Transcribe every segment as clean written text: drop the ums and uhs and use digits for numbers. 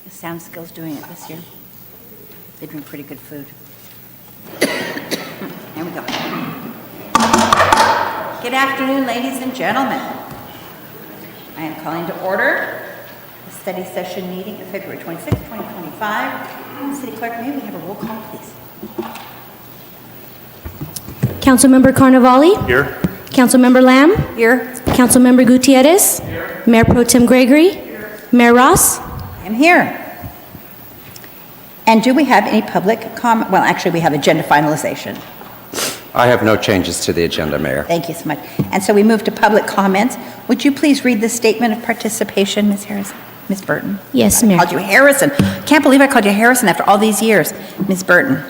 The Sound Skills doing it this year. They bring pretty good food. Here we go. Good afternoon, ladies and gentlemen. I am calling to order the study session meeting of February 26, 2025. City Clerk, may we have a roll call, please? Councilmember Carnevale? Here. Councilmember Lamb? Here. Councilmember Gutierrez? Here. Mayor Pro Tem Gregory? Here. Mayor Ross? I'm here. And do we have any public comment? Well, actually, we have agenda finalization. I have no changes to the agenda, Mayor. Thank you so much. And so we move to public comments. Would you please read the statement of participation, Ms. Harrison? Ms. Burton? Yes, I Mayor. called you Harrison. Can't believe I called you Harrison after all these years. Ms. Burton?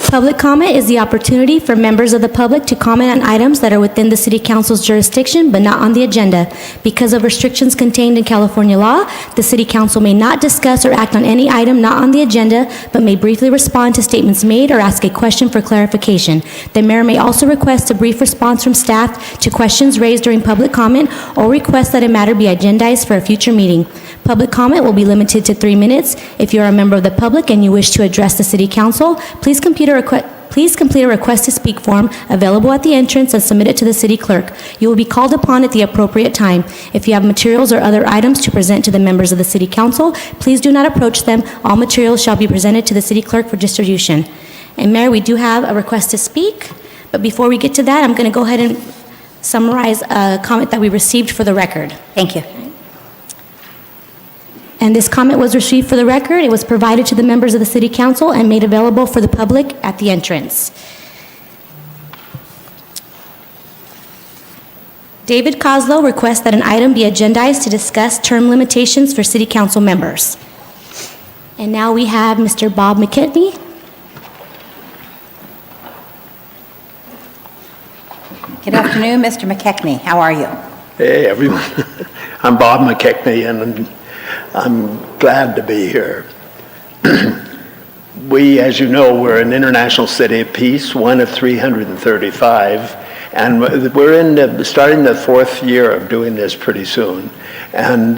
Public comment is the opportunity for members of the public to comment on items that are within the City Council's jurisdiction but not on the agenda. Because of restrictions contained in California law, the City Council may not discuss or act on any item not on the agenda, but may briefly respond to statements made or ask a question for clarification. The mayor may also request a brief response from staff to questions raised during public comment or request that a matter be agendized for a future meeting. Public comment will be limited to 3 minutes. If you are a member of the public and you wish to address the City Council, please complete a request to speak form available at the entrance and submit it to the City Clerk. You will be called upon at the appropriate time. If you have materials or other items to present to the members of the City Council, please do not approach them. All materials shall be presented to the City Clerk for distribution. And Mayor, we do have a request to speak, but before we get to that, I'm going to go ahead and summarize a comment that we received for the record. Thank you. And this comment was received for the record. It was provided to the members of the City Council and made available for the public at the entrance. David Coslow requests that an item be agendized to discuss term limitations for City Council members. And now we have Mr. Bob McKechnie. Good afternoon, Mr. McKechnie. How are you? Hey, everyone. I'm Bob McKechnie, and I'm glad to be here. We, as you know, we're an international city of peace, one of 335, and we're starting the 4th year of doing this pretty soon. And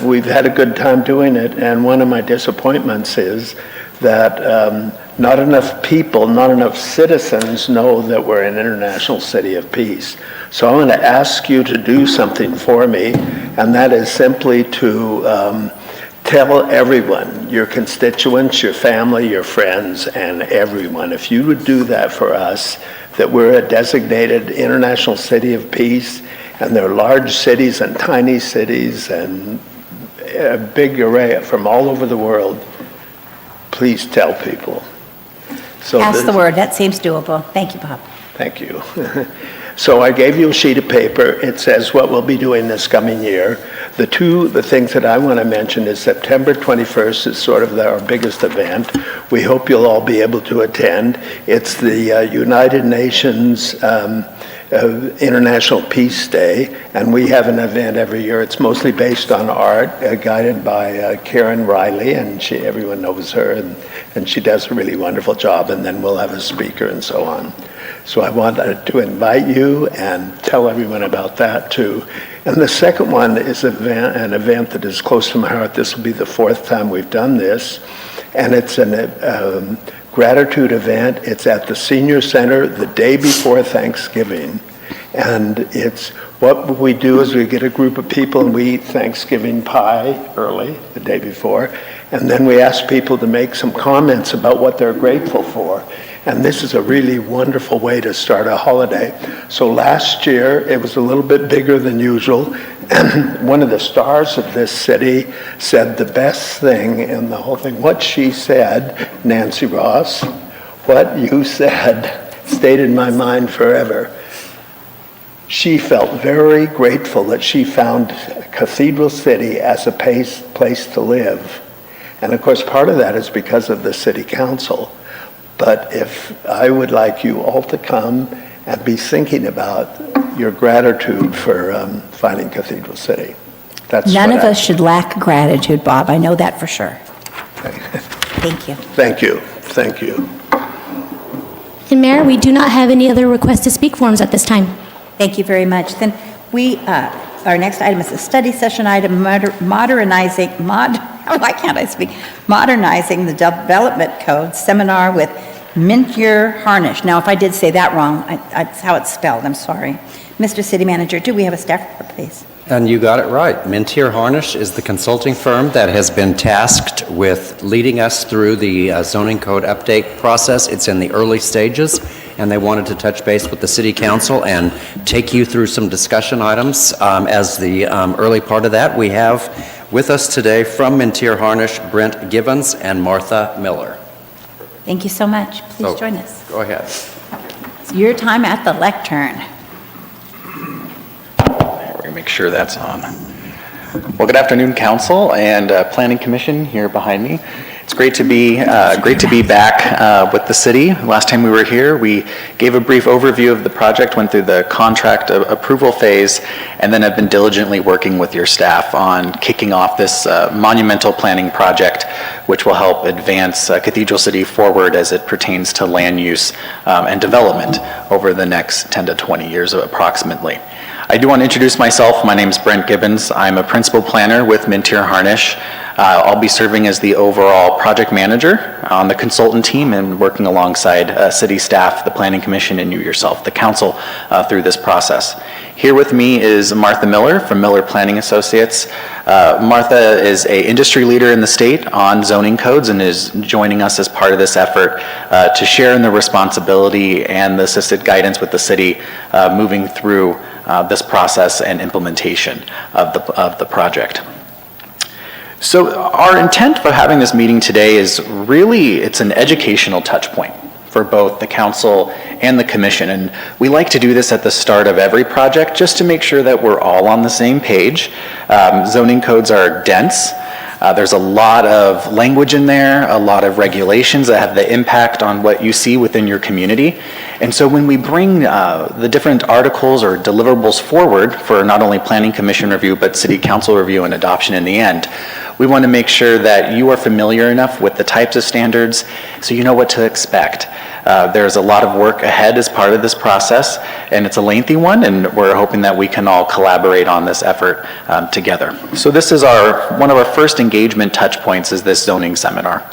we've had a good time doing it, and one of my disappointments is that not enough people, not enough citizens know that we're an international city of peace. So I'm going to ask you to do something for me, and that is simply to tell everyone, your constituents, your family, your friends, and everyone, if you would do that for us, that we're a designated international city of peace, and there are large cities and tiny cities and a big array from all over the world. Please tell people. So Pass the word. That seems doable. Thank you, Bob. Thank you. So I gave you a sheet of paper. It says what we'll be doing this coming year. The things that I want to mention is September 21st is sort of our biggest event. We hope you'll all be able to attend. It's the United Nations International Peace Day, and we have an event every year. It's mostly based on art, guided by Karen Riley, and everyone knows her, and she does a really wonderful job, and then we'll have a speaker and so on. So I wanted to invite you and tell everyone about that too. And the second one is an event that is close to my heart. This will be the 4th time we've done this, and it's a gratitude event. It's at the Senior Center the day before Thanksgiving. And it's what we do is we get a group of people and we eat Thanksgiving pie early, the day before, and then we ask people to make some comments about what they're grateful for. And this is a really wonderful way to start a holiday. So last year, it was a little bit bigger than usual. And one of the stars of this city said the best thing in the whole thing. What she said, Nancy Ross, what you said stayed in my mind forever. She felt very grateful that she found Cathedral City as a place to live. And of course, part of that is because of the City Council. But if I would like you all to come and be thinking about your gratitude for finding Cathedral City. None of us should lack gratitude, Bob. I know that for sure. Thank you. Thank you. Thank you. And Mayor, we do not have any other requests to speak forms at this time. Thank you very much. Then our next item is a study session item, why can't I speak? Modernizing the Development Code seminar with Mintier Harnish. Now, if I did say that wrong, that's how it's spelled, I'm sorry. Mr. City Manager, do we have a staff report, please? And you got it right. Mintier Harnish is the consulting firm that has been tasked with leading us through the zoning code update process. It's in the early stages, and they wanted to touch base with the City Council and take you through some discussion items. As the early part of that, we have with us today from Mintier Harnish, Brent Gibbons and Martha Miller. Thank you so much. Please So, join us. Go ahead. It's your time at the lectern. We're going to make sure that's on. Well, good afternoon, Council and Planning Commission here behind me. It's great to be back with the city. Last time we were here, we gave a brief overview of the project, went through the contract approval phase, and then have been diligently working with your staff on kicking off this monumental planning project, which will help advance Cathedral City forward as it pertains to land use and development over the next 10 to 20 years approximately. I do want to introduce myself. My name is Brent Gibbons. I'm a principal planner with Mintier Harnish. I'll be serving as the overall project manager on the consultant team and working alongside city staff, the Planning Commission, and you yourself, the council, through this process. Here with me is Martha Miller from Miller Planning Associates. Martha is an industry leader in the state on zoning codes and is joining us as part of this effort to share in the responsibility and the assisted guidance with the city moving through this process and implementation of the project. So our intent for having this meeting today is really, it's an educational touch point for both the council and the commission. And we like to do this at the start of every project just to make sure that we're all on the same page. Zoning codes are dense. There's a lot of language in there, a lot of regulations that have the impact on what you see within your community. And so when we bring the different articles or deliverables forward for not only Planning Commission review, but City Council review and adoption in the end, we want to make sure that you are familiar enough with the types of standards so you know what to expect. There's a lot of work ahead as part of this process, and it's a lengthy one, and we're hoping that we can all collaborate on this effort together. So this is one of our first engagement touch points is this zoning seminar.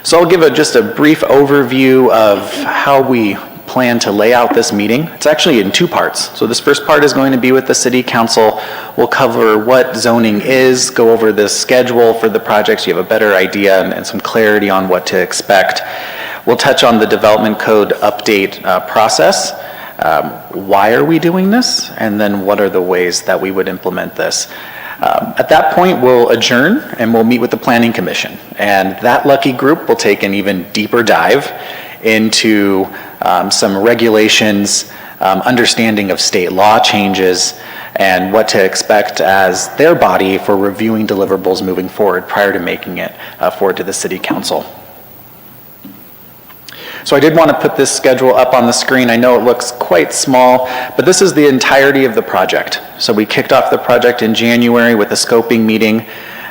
So I'll give just a brief overview of how we plan to lay out this meeting. It's actually in two parts. So this first part is going to be with the City Council. We'll cover what zoning is, go over the schedule for the project so you have a better idea and some clarity on what to expect. We'll touch on the Development Code update process. Why are we doing this? And then what are the ways that we would implement this? At that point, we'll adjourn and we'll meet with the Planning Commission. And that lucky group will take an even deeper dive into some regulations, understanding of state law changes, and what to expect as their body for reviewing deliverables moving forward prior to making it forward to the City Council. So I did want to put this schedule up on the screen. I know it looks quite small, but this is the entirety of the project. So we kicked off the project in January with a scoping meeting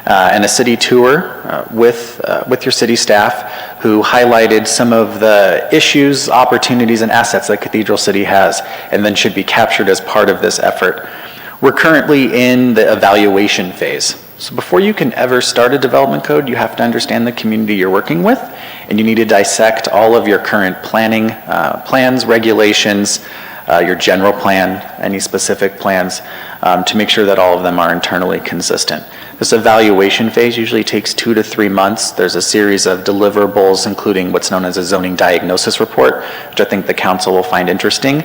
and a city tour with your city staff who highlighted some of the issues, opportunities, and assets that Cathedral City has and then should be captured as part of this effort. We're currently in the evaluation phase. So before you can ever start a development code, you have to understand the community you're working with, and you need to dissect all of your current planning plans, regulations, your general plan, any specific plans, to make sure that all of them are internally consistent. This evaluation phase usually takes 2 to 3 months. There's a series of deliverables, including what's known as a zoning diagnosis report, which I think the council will find interesting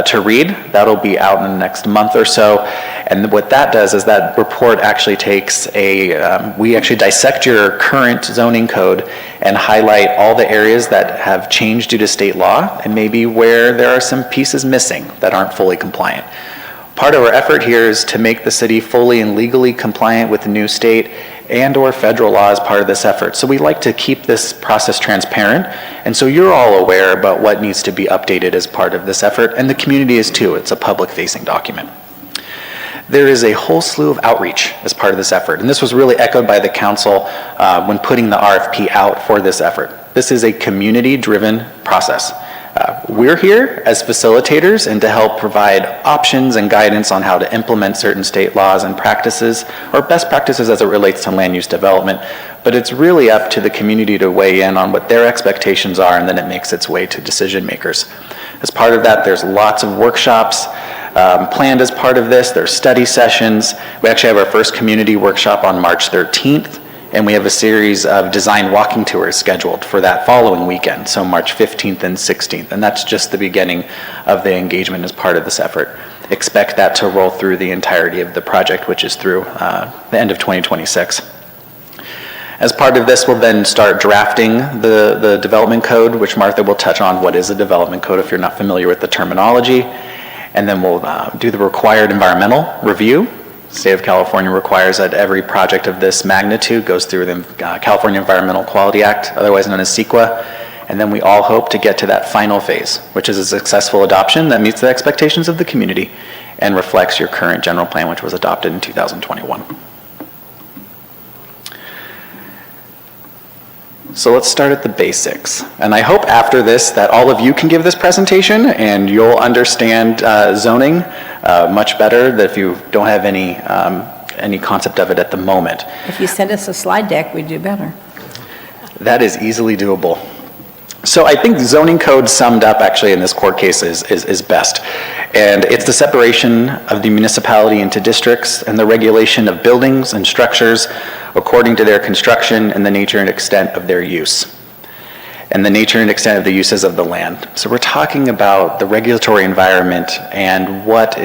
to read. That'll be out in the next month or so. And what that does is that report actually takes we actually dissect your current zoning code and highlight all the areas that have changed due to state law and maybe where there are some pieces missing that aren't fully compliant. Part of our effort here is to make the city fully and legally compliant with the new state and or federal law as part of this effort. So we like to keep this process transparent, and so you're all aware about what needs to be updated as part of this effort, and the community is too. It's a public-facing document. There is a whole slew of outreach as part of this effort, and this was really echoed by the council when putting the RFP out for this effort. This is a community-driven process. We're here as facilitators and to help provide options and guidance on how to implement certain state laws and practices, or best practices as it relates to land use development. But it's really up to the community to weigh in on what their expectations are, and then it makes its way to decision makers. As part of that, there's lots of workshops planned as part of this. There's study sessions. We actually have our first community workshop on March 13th. And we have a series of design walking tours scheduled for that following weekend, so March 15th and 16th. And that's just the beginning of the engagement as part of this effort. Expect that to roll through the entirety of the project, which is through the end of 2026. As part of this, we'll then start drafting the development code, which Martha will touch on what is a development code if you're not familiar with the terminology. And then we'll do the required environmental review. The state of California requires that every project of this magnitude goes through the California Environmental Quality Act, otherwise known as CEQA, and then we all hope to get to that final phase, which is a successful adoption that meets the expectations of the community and reflects your current general plan, which was adopted in 2021. So let's start at the basics. And I hope after this that all of you can give this presentation and you'll understand zoning much better than if you don't have any concept of it at the moment. If you send us a slide deck, we'd do better. That is easily doable. So I think zoning code summed up actually in this court case is best. And it's the separation of the municipality into districts and the regulation of buildings and structures according to their construction and the nature and extent of their use, and the nature and extent of the uses of the land. So we're talking about the regulatory environment and what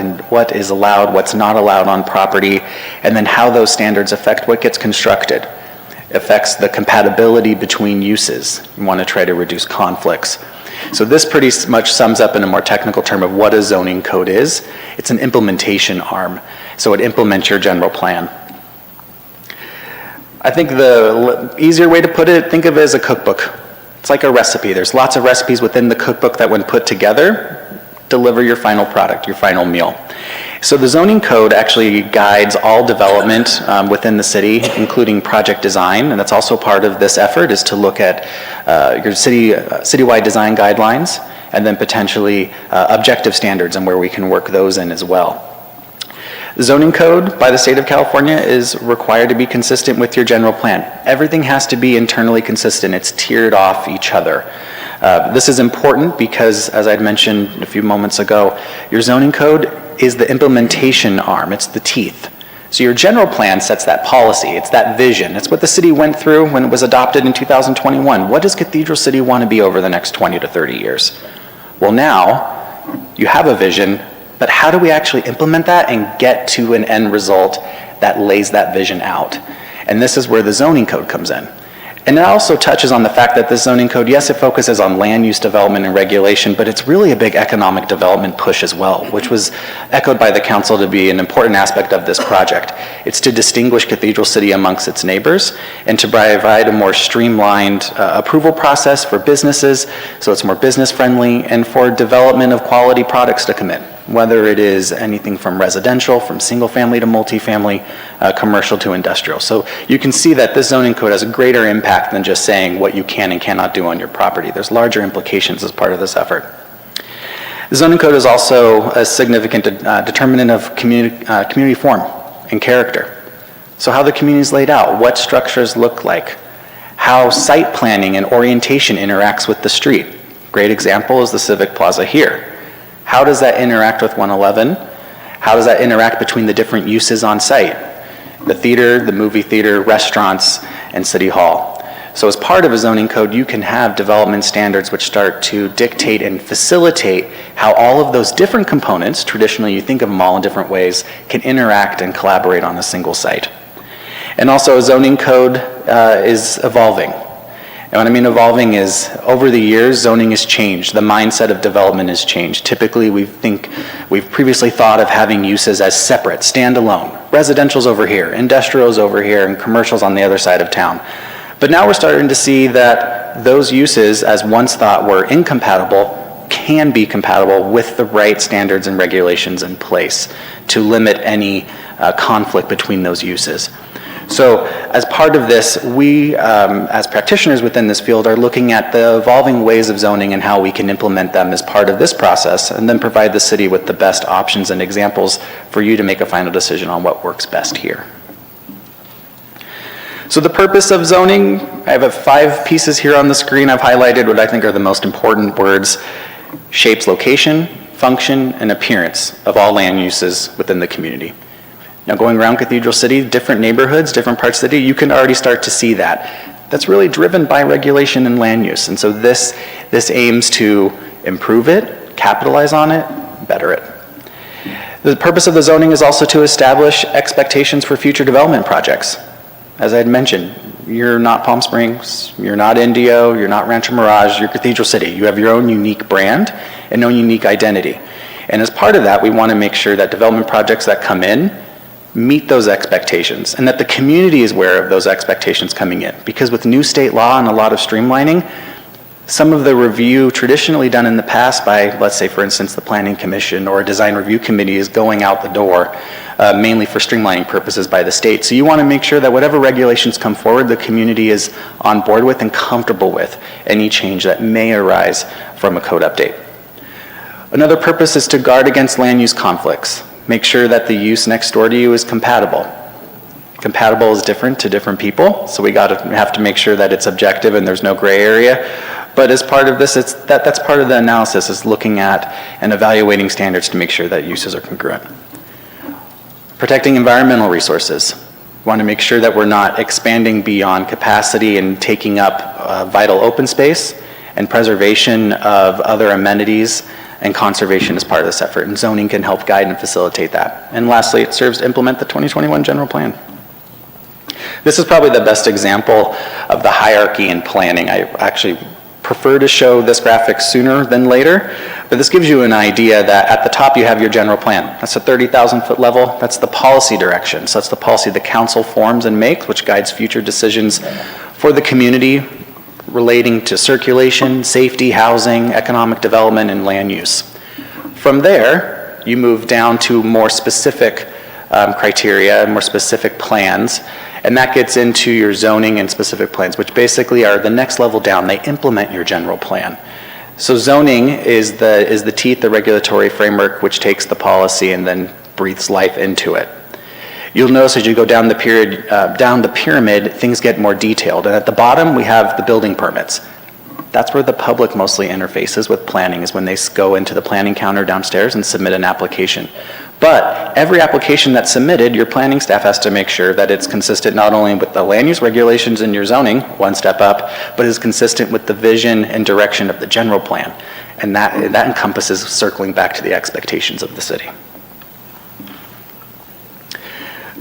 is allowed, what's not allowed on property, and then how those standards affect what gets constructed. Affects the compatibility between uses. You want to try to reduce conflicts. So this pretty much sums up in a more technical term of what a zoning code is. It's an implementation arm. So it implements your general plan. I think the easier way to put it, think of it as a cookbook. It's like a recipe. There's lots of recipes within the cookbook that when put together, deliver your final product, your final meal. So the zoning code actually guides all development within the city, including project design, and that's also part of this effort, is to look at your citywide design guidelines, and then potentially objective standards and where we can work those in as well. The zoning code by the state of California is required to be consistent with your general plan. Everything has to be internally consistent. It's tiered off each other. This is important because, as I'd mentioned a few moments ago, your zoning code is the implementation arm. It's the teeth. So your general plan sets that policy. It's that vision. It's what the city went through when it was adopted in 2021. What does Cathedral City want to be over the next 20 to 30 years? Well, now you have a vision, but how do we actually implement that and get to an end result that lays that vision out? And this is where the zoning code comes in. And it also touches on the fact that this zoning code, yes, it focuses on land use development and regulation, but it's really a big economic development push as well, which was echoed by the council to be an important aspect of this project. It's to distinguish Cathedral City amongst its neighbors and to provide a more streamlined approval process for businesses, so it's more business friendly, and for development of quality products to come in, whether it is anything from residential, from single family to multifamily, commercial to industrial. So you can see that this zoning code has a greater impact than just saying what you can and cannot do on your property. There's larger implications as part of this effort. The zoning code is also a significant determinant of community form and character. So how the community is laid out, what structures look like, how site planning and orientation interacts with the street. Great example is the Civic Plaza here. How does that interact with 111? How does that interact between the different uses on site? The theater, the movie theater, restaurants, and City Hall. So as part of a zoning code, you can have development standards which start to dictate and facilitate how all of those different components, traditionally you think of them all in different ways, can interact and collaborate on a single site. And also a zoning code is evolving. And what I mean evolving is, over the years, zoning has changed. The mindset of development has changed. Typically, we've previously thought of having uses as separate, standalone. Residential's over here, industrial's over here, and commercial's on the other side of town. But now we're starting to see that those uses, as once thought were incompatible, can be compatible with the right standards and regulations in place to limit any conflict between those uses. So as part of this, we, as practitioners within this field, are looking at the evolving ways of zoning and how we can implement them as part of this process, and then provide the city with the best options and examples for you to make a final decision on what works best here. So the purpose of zoning, I have 5 pieces here on the screen. I've highlighted what I think are the most important words: shapes location, function, and appearance of all land uses within the community. Now, going around Cathedral City, different neighborhoods, different parts of the city, you can already start to see that. That's really driven by regulation and land use. And so this aims to improve it, capitalize on it, better it. The purpose of the zoning is also to establish expectations for future development projects. As I had mentioned, you're not Palm Springs, you're not Indio, you're not Rancho Mirage, you're Cathedral City. You have your own unique brand and own unique identity. And as part of that, we want to make sure that development projects that come in meet those expectations, and that the community is aware of those expectations coming in. Because with new state law and a lot of streamlining, some of the review traditionally done in the past by, let's say, for instance, the Planning Commission or a Design Review Committee is going out the door, mainly for streamlining purposes by the state. So you want to make sure that whatever regulations come forward, the community is on board with and comfortable with any change that may arise from a code update. Another purpose is to guard against land use conflicts. Make sure that the use next door to you is compatible. Compatible is different to different people, so we have to make sure that it's objective and there's no gray area. But as part of this, that's part of the analysis, is looking at and evaluating standards to make sure that uses are congruent. Protecting environmental resources. We want to make sure that we're not expanding beyond capacity and taking up vital open space, and preservation of other amenities and conservation is part of this effort, and zoning can help guide and facilitate that. And lastly, it serves to implement the 2021 general plan. This is probably the best example of the hierarchy in planning. I actually prefer to show this graphic sooner than later, but this gives you an idea that at the top you have your general plan. That's a 30,000-foot level. That's the policy direction. So that's the policy the council forms and makes, which guides future decisions for the community relating to circulation, safety, housing, economic development, and land use. From there, you move down to more specific criteria, more specific plans, and that gets into your zoning and specific plans, which basically are the next level down. They implement your general plan. So zoning is the teeth, the regulatory framework, which takes the policy and then breathes life into it. You'll notice as you go down the pyramid, things get more detailed. And at the bottom, we have the building permits. That's where the public mostly interfaces with planning, is when they go into the planning counter downstairs and submit an application. But every application that's submitted, your planning staff has to make sure that it's consistent not only with the land use regulations in your zoning, one step up, but is consistent with the vision and direction of the general plan. And that encompasses circling back to the expectations of the city.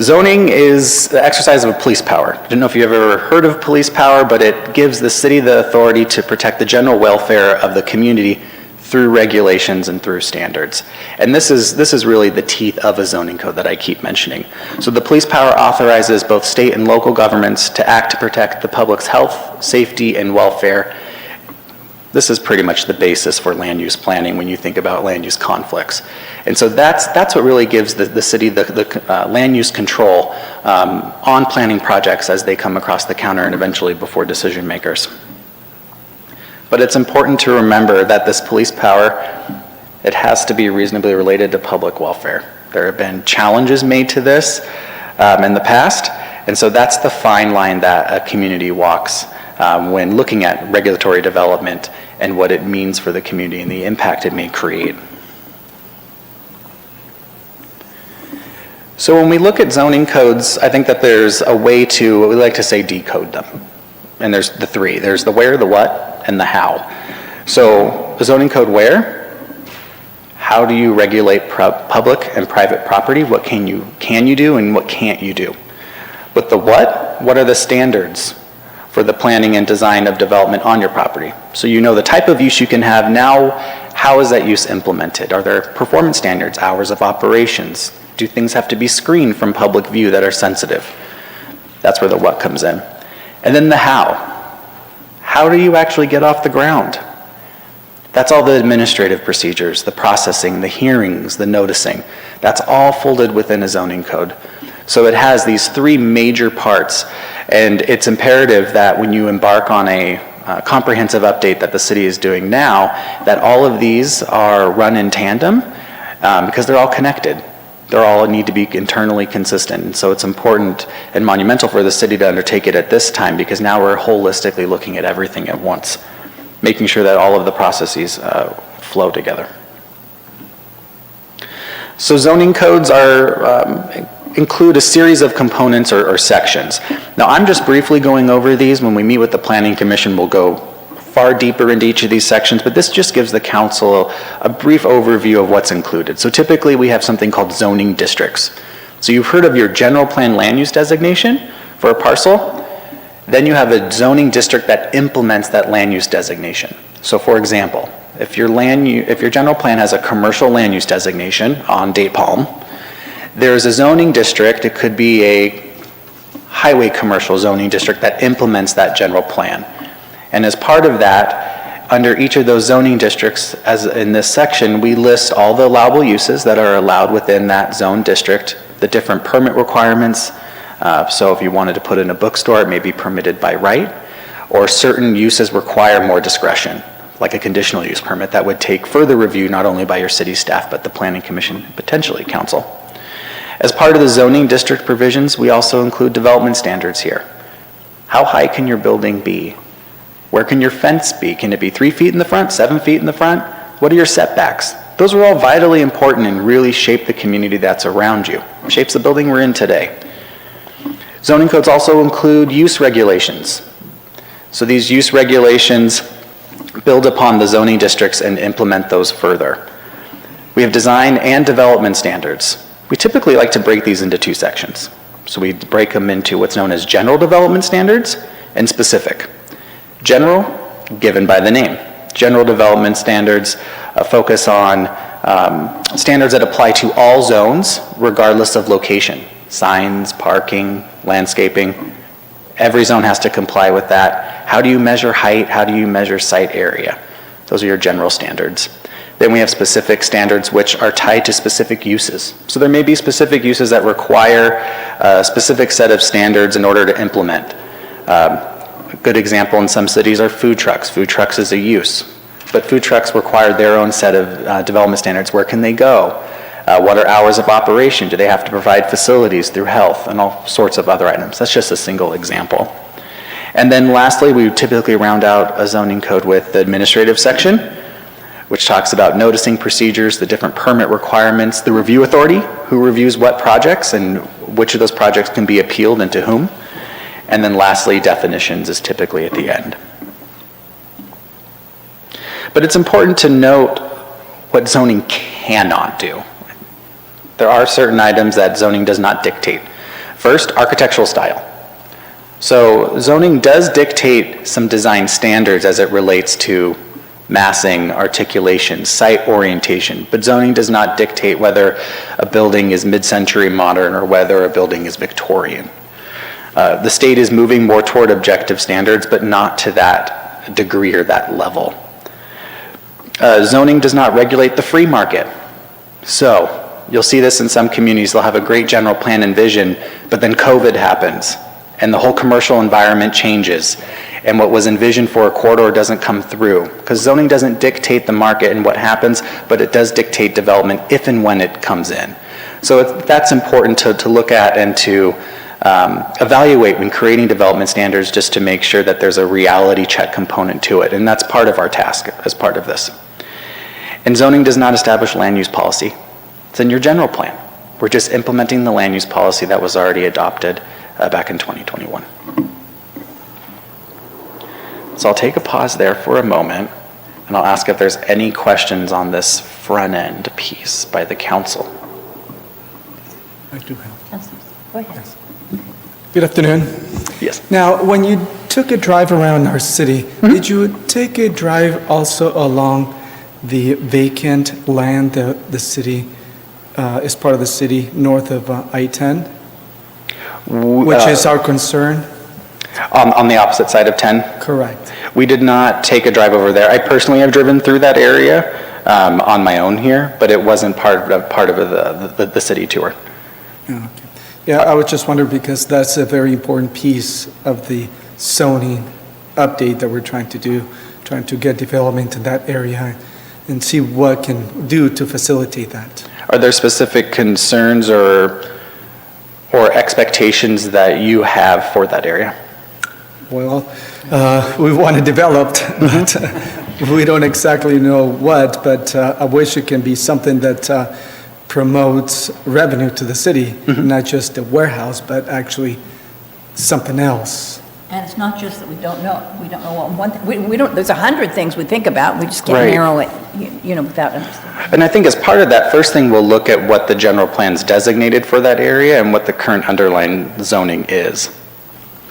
Zoning is the exercise of a police power. I don't know if you've ever heard of police power, but it gives the city the authority to protect the general welfare of the community through regulations and through standards. And this is really the teeth of a zoning code that I keep mentioning. So the police power authorizes both state and local governments to act to protect the public's health, safety, and welfare. This is pretty much the basis for land use planning when you think about land use conflicts. And so that's what really gives the city the land use control on planning projects as they come across the counter and eventually before decision makers. But it's important to remember that this police power, it has to be reasonably related to public welfare. There have been challenges made to this in the past, and so that's the fine line that a community walks when looking at regulatory development and what it means for the community and the impact it may create. So when we look at zoning codes, I think that there's a way to, what we like to say, decode them. And there's the three. There's the where, the what, and the how. So the zoning code where? How do you regulate public and private property? What can you do and what can't you do? With the what are the standards for the planning and design of development on your property? So you know the type of use you can have. Now, how is that use implemented? Are there performance standards, hours of operations? Do things have to be screened from public view that are sensitive? That's where the what comes in. And then the how. How do you actually get off the ground? That's all the administrative procedures, the processing, the hearings, the noticing. That's all folded within a zoning code. So it has these three major parts, and it's imperative that when you embark on a comprehensive update that the city is doing now, that all of these are run in tandem because they're all connected. They all need to be internally consistent. And so it's important and monumental for the city to undertake it at this time because now we're holistically looking at everything at once, making sure that all of the processes flow together. So zoning codes include a series of components or sections. Now I'm just briefly going over these. When we meet with the Planning Commission, we'll go far deeper into each of these sections, but this just gives the council a brief overview of what's included. So typically we have something called zoning districts. So you've heard of your general plan land use designation for a parcel. Then you have a zoning district that implements that land use designation. So for example, if your general plan has a commercial land use designation on Date Palm, there's a zoning district, it could be a highway commercial zoning district that implements that general plan. And as part of that, under each of those zoning districts, as in this section, we list all the allowable uses that are allowed within that zone district, the different permit requirements. So if you wanted to put in a bookstore, it may be permitted by right, or certain uses require more discretion, like a conditional use permit that would take further review not only by your city staff, but the Planning Commission, potentially council. As part of the zoning district provisions, we also include development standards here. How high can your building be? Where can your fence be? Can it be 3 feet in the front, 7 feet in the front? What are your setbacks? Those are all vitally important and really shape the community that's around you, shapes the building we're in today. Zoning codes also include use regulations. So these use regulations build upon the zoning districts and implement those further. We have design and development standards. We typically like to break these into two sections. So we break them into what's known as general development standards and specific. General, given by the name. General development standards focus on standards that apply to all zones, regardless of location. Signs, parking, landscaping. Every zone has to comply with that. How do you measure height? How do you measure site area? Those are your general standards. Then we have specific standards which are tied to specific uses. So there may be specific uses that require a specific set of standards in order to implement. A good example in some cities are food trucks. Food trucks is a use, but food trucks require their own set of development standards. Where can they go? What are hours of operation? Do they have to provide facilities through health and all sorts of other items? That's just a single example. And then lastly, we typically round out a zoning code with the administrative section, which talks about noticing procedures, the different permit requirements, the review authority, who reviews what projects and which of those projects can be appealed and to whom. And then lastly, definitions is typically at the end. But it's important to note what zoning cannot do. There are certain items that zoning does not dictate. First, architectural style. So zoning does dictate some design standards as it relates to massing, articulation, site orientation, but zoning does not dictate whether a building is mid-century modern or whether a building is Victorian. The state is moving more toward objective standards, but not to that degree or that level. Zoning does not regulate the free market. So you'll see this in some communities. They'll have a great general plan and vision, but then COVID happens and the whole commercial environment changes. And what was envisioned for a corridor doesn't come through. Because zoning doesn't dictate the market and what happens, but it does dictate development if and when it comes in. So that's important to look at and to evaluate when creating development standards, just to make sure that there's a reality check component to it. And that's part of our task as part of this. And zoning does not establish land use policy. It's in your general plan. We're just implementing the land use policy that was already adopted back in 2021. So I'll take a pause there for a moment, and I'll ask if there's any questions on this front end piece by the council. I do have. Go ahead. Good afternoon. Yes. Now, when you took a drive around our city, did you take a drive also along the vacant land that the city is part of the city north of I-10, which is our concern? On the opposite side of 10? Correct. We did not take a drive over there. I personally have driven through that area on my own here, but it wasn't part of the city tour. Okay. Yeah, I was just wondering because that's a very important piece of the zoning update that we're trying to do, trying to get development in that area and see what can do to facilitate that. Are there specific concerns or expectations that you have for that area? Well, we want it developed, but we don't exactly know what, but I wish it can be something that promotes revenue to the city, not just a warehouse, but actually something else. And it's not just that we don't know what one thing, we don't, there's 100 things we think about, we just can't Right. narrow it, without understanding. And I think as part of that, first thing, we'll look at what the general plan's designated for that area and what the current underlying zoning is.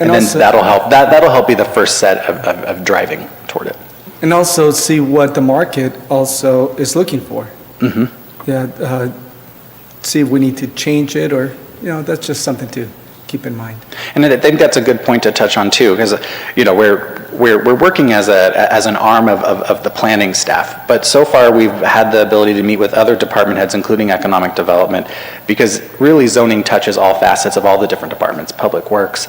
And then also- that'll help, that'll help be the first set of driving toward it. And also see what the market also is looking for. Yeah, see if we need to change it or, that's just something to keep in mind. And I think that's a good point to touch on too, because, we're working as an arm of the planning staff. But so far, we've had the ability to meet with other department heads, including economic development, because really zoning touches all facets of all the different departments, public works,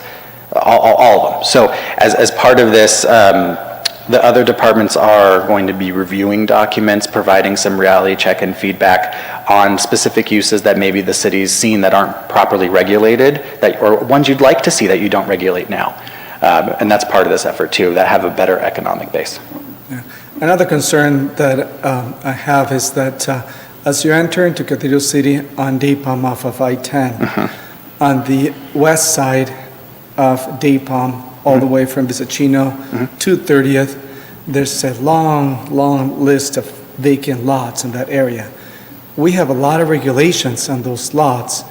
all of them. So as part of this, the other departments are going to be reviewing documents, providing some reality check and feedback on specific uses that maybe the city's seen that aren't properly regulated, or ones you'd like to see that you don't regulate now. And that's part of this effort too, that have a better economic base. Yeah. Another concern that I have is that as you enter into Cathedral City on Daypalm off of I-10, on the west side of Daypalm, all the way from Bisachino to 30th, there's a long list of vacant lots in that area. We have a lot of regulations on those lots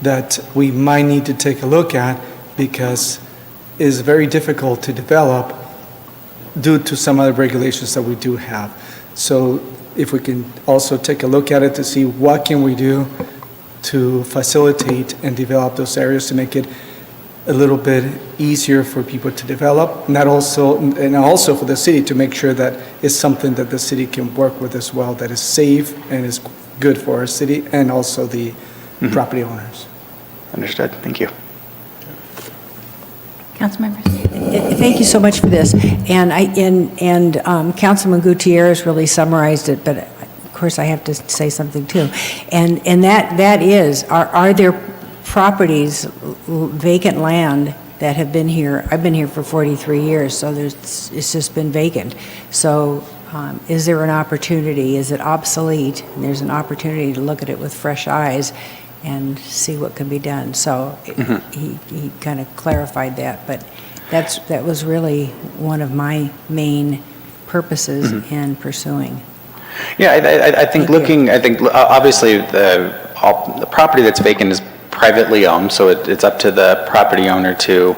that we might need to take a look at because it's very difficult to develop due to some other regulations that we do have. So if we can also take a look at it to see what can we do to facilitate and develop those areas to make it a little bit easier for people to develop, and also for the city to make sure that it's something that the city can work with as well, that is safe and is good for our city and also the property owners. Understood, thank you. Councilmembers? Thank you so much for this. And Councilman Gutierrez really summarized it, but of course I have to say something too. And that is, are there properties, vacant land that have been here? I've been here for 43 years, so it's just been vacant. So is there an opportunity? Is it obsolete? And there's an opportunity to look at it with fresh eyes and see what can be done. So he kind of clarified that, but that was really one of my main purposes in pursuing. Yeah, I think obviously the property that's vacant is privately owned, so it's up to the property owner to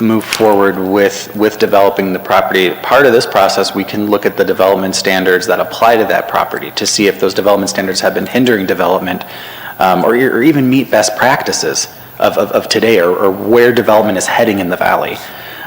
move forward with developing the property. Part of this process, we can look at the development standards that apply to that property to see if those development standards have been hindering development, or even meet best practices of today, or where development is heading in the valley.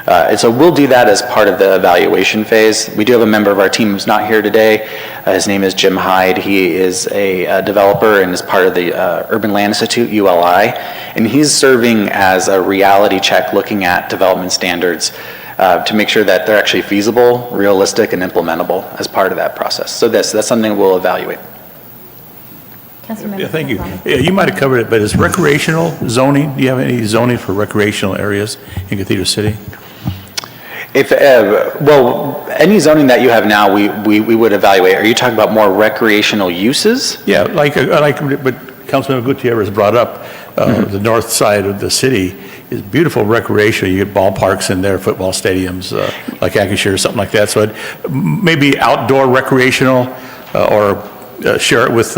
And so we'll do that as part of the evaluation phase. We do have a member of our team who's not here today. His name is Jim Hyde. He is a developer and is part of the Urban Land Institute, ULI. And he's serving as a reality check looking at development standards to make sure that they're actually feasible, realistic, and implementable as part of that process. So that's something we'll evaluate. Councilmember? Yeah, thank you. Yeah, you might have covered it, but is recreational zoning, do you have any zoning for recreational areas in Cathedral City? If, any zoning that you have now, we would evaluate. Are you talking about more recreational uses? Yeah, like what Councilman Gutierrez brought up, the north side of the city is beautiful recreational. You get ballparks in there, football stadiums, like Acashire or something like that. So maybe outdoor recreational, or share it with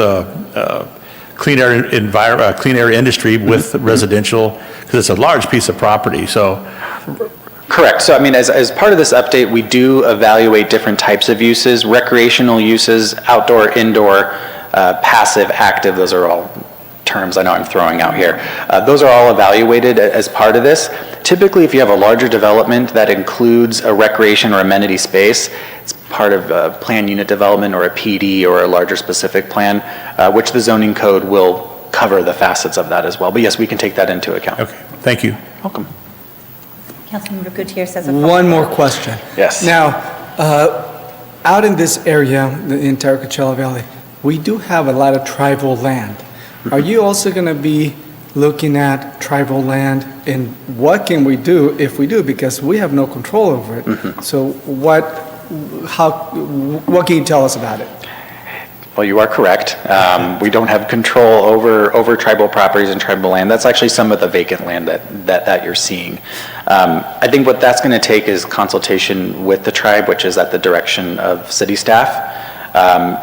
clean air industry with residential, because it's a large piece of property. So. Correct. So, I mean, as part of this update, we do evaluate different types of uses, recreational uses, outdoor, indoor, passive, active. Those are all terms I know I'm throwing out here. Those are all evaluated as part of this. Typically, if you have a larger development that includes a recreation or amenity space, it's part of plan unit development or a PD or a larger specific plan, which the zoning code will cover the facets of that as well. But yes, we can take that into account. Okay, thank you. Welcome. Councilmember Gutierrez has a follow-up. One more question. Yes. Now, out in this area, the entire Coachella Valley, we do have a lot of tribal land. Are you also going to be looking at tribal land, and what can we do if we do, because we have no control over it? So what can you tell us about it? Well, you are correct. We don't have control over tribal properties and tribal land. That's actually some of the vacant land that you're seeing. I think what that's going to take is consultation with the tribe, which is at the direction of city staff,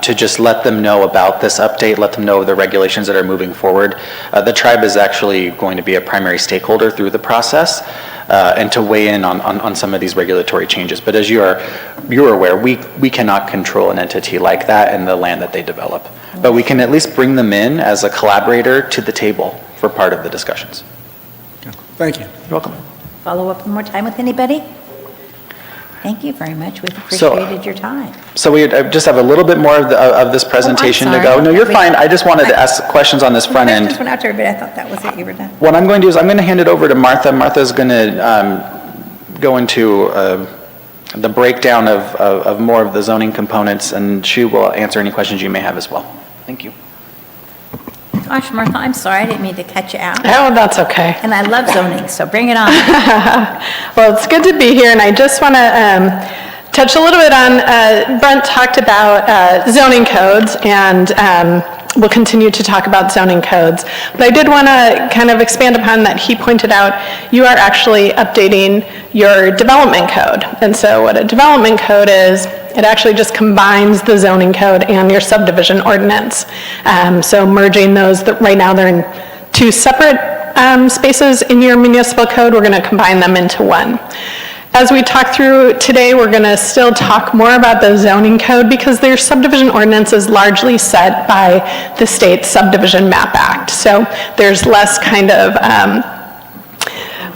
to just let them know about this update, let them know the regulations that are moving forward. The tribe is actually going to be a primary stakeholder through the process, and to weigh in on some of these regulatory changes. But as you're aware, we cannot control an entity like that and the land that they develop. But we can at least bring them in as a collaborator to the table for part of the discussions. Thank you. You're welcome. Follow up one more time with anybody? Thank you very much. We've So- appreciated your time. So we just have a little bit more of this presentation to go. sorry. No, you're fine. I just wanted to ask questions on this front end. Questions went out to everybody. I thought that was it. You were done. What I'm going to do is I'm going to hand it over to Martha. Martha's going to go into the breakdown of more of the zoning components, and she will answer any questions you may have as well. Thank you. Gosh, Martha, I'm sorry. I didn't mean to cut you out. Oh, that's okay. And I love zoning, so bring it on. Well, it's good to be here, and I just want to touch a little bit on, Brent talked about zoning codes, and we'll continue to talk about zoning codes. But I did want to kind of expand upon that. He pointed out you are actually updating your development code. And so what a development code is, it actually just combines the zoning code and your subdivision ordinance. So merging those, right now they're in two separate spaces in your municipal code, we're going to combine them into one. As we talk through today, we're going to still talk more about the zoning code because their subdivision ordinance is largely set by the state Subdivision Map Act. So there's less kind of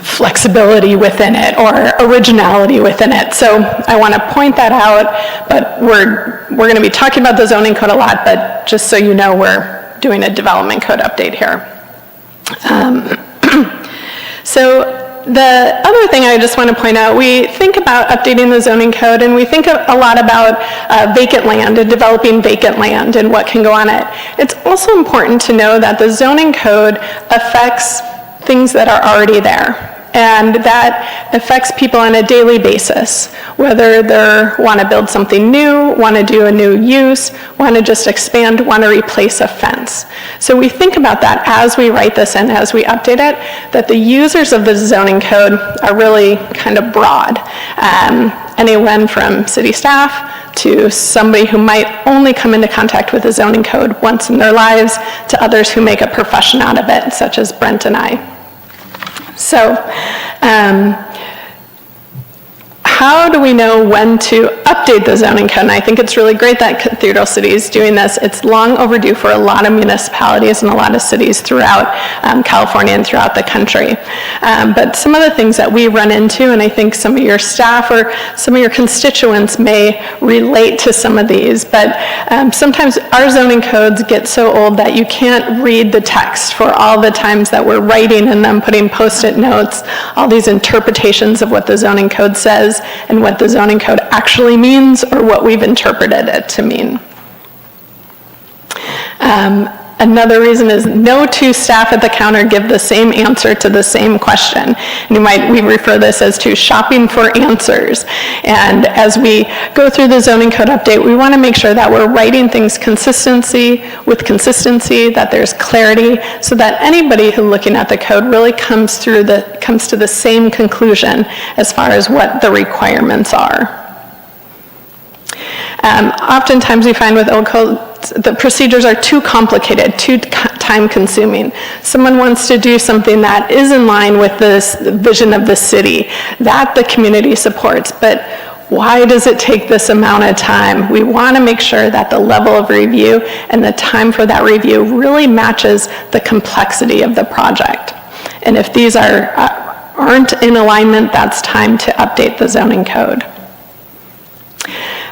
flexibility within it or originality within it. So I want to point that out, but we're going to be talking about the zoning code a lot, but just so you know, we're doing a development code update here. So the other thing I just want to point out, we think about updating the zoning code, and we think a lot about vacant land and developing vacant land and what can go on it. It's also important to know that the zoning code affects things that are already there. And that affects people on a daily basis, whether they want to build something new, want to do a new use, want to just expand, want to replace a fence. So we think about that as we write this in, as we update it, that the users of the zoning code are really kind of broad. Anyone from city staff to somebody who might only come into contact with the zoning code once in their lives, to others who make a profession out of it, such as Brent and I. So, how do we know when to update the zoning code? And I think it's really great that Cathedral City is doing this. It's long overdue for a lot of municipalities and a lot of cities throughout California and throughout the country. But some of the things that we run into, and I think some of your staff or some of your constituents may relate to some of these, but sometimes our zoning codes get so old that you can't read the text for all the times that we're writing and then putting post-it notes, all these interpretations of what the zoning code says and what the zoning code actually means or what we've interpreted it to mean. Another reason is no two staff at the counter give the same answer to the same question. And we refer this as to shopping for answers. And as we go through the zoning code update, we want to make sure that we're writing things with consistency, that there's clarity, so that anybody who's looking at the code really comes to the same conclusion as far as what the requirements are. Oftentimes we find with old code, the procedures are too complicated, too time-consuming. Someone wants to do something that is in line with this vision of the city that the community supports, but why does it take this amount of time? We want to make sure that the level of review and the time for that review really matches the complexity of the project. And if these aren't in alignment, that's time to update the zoning code.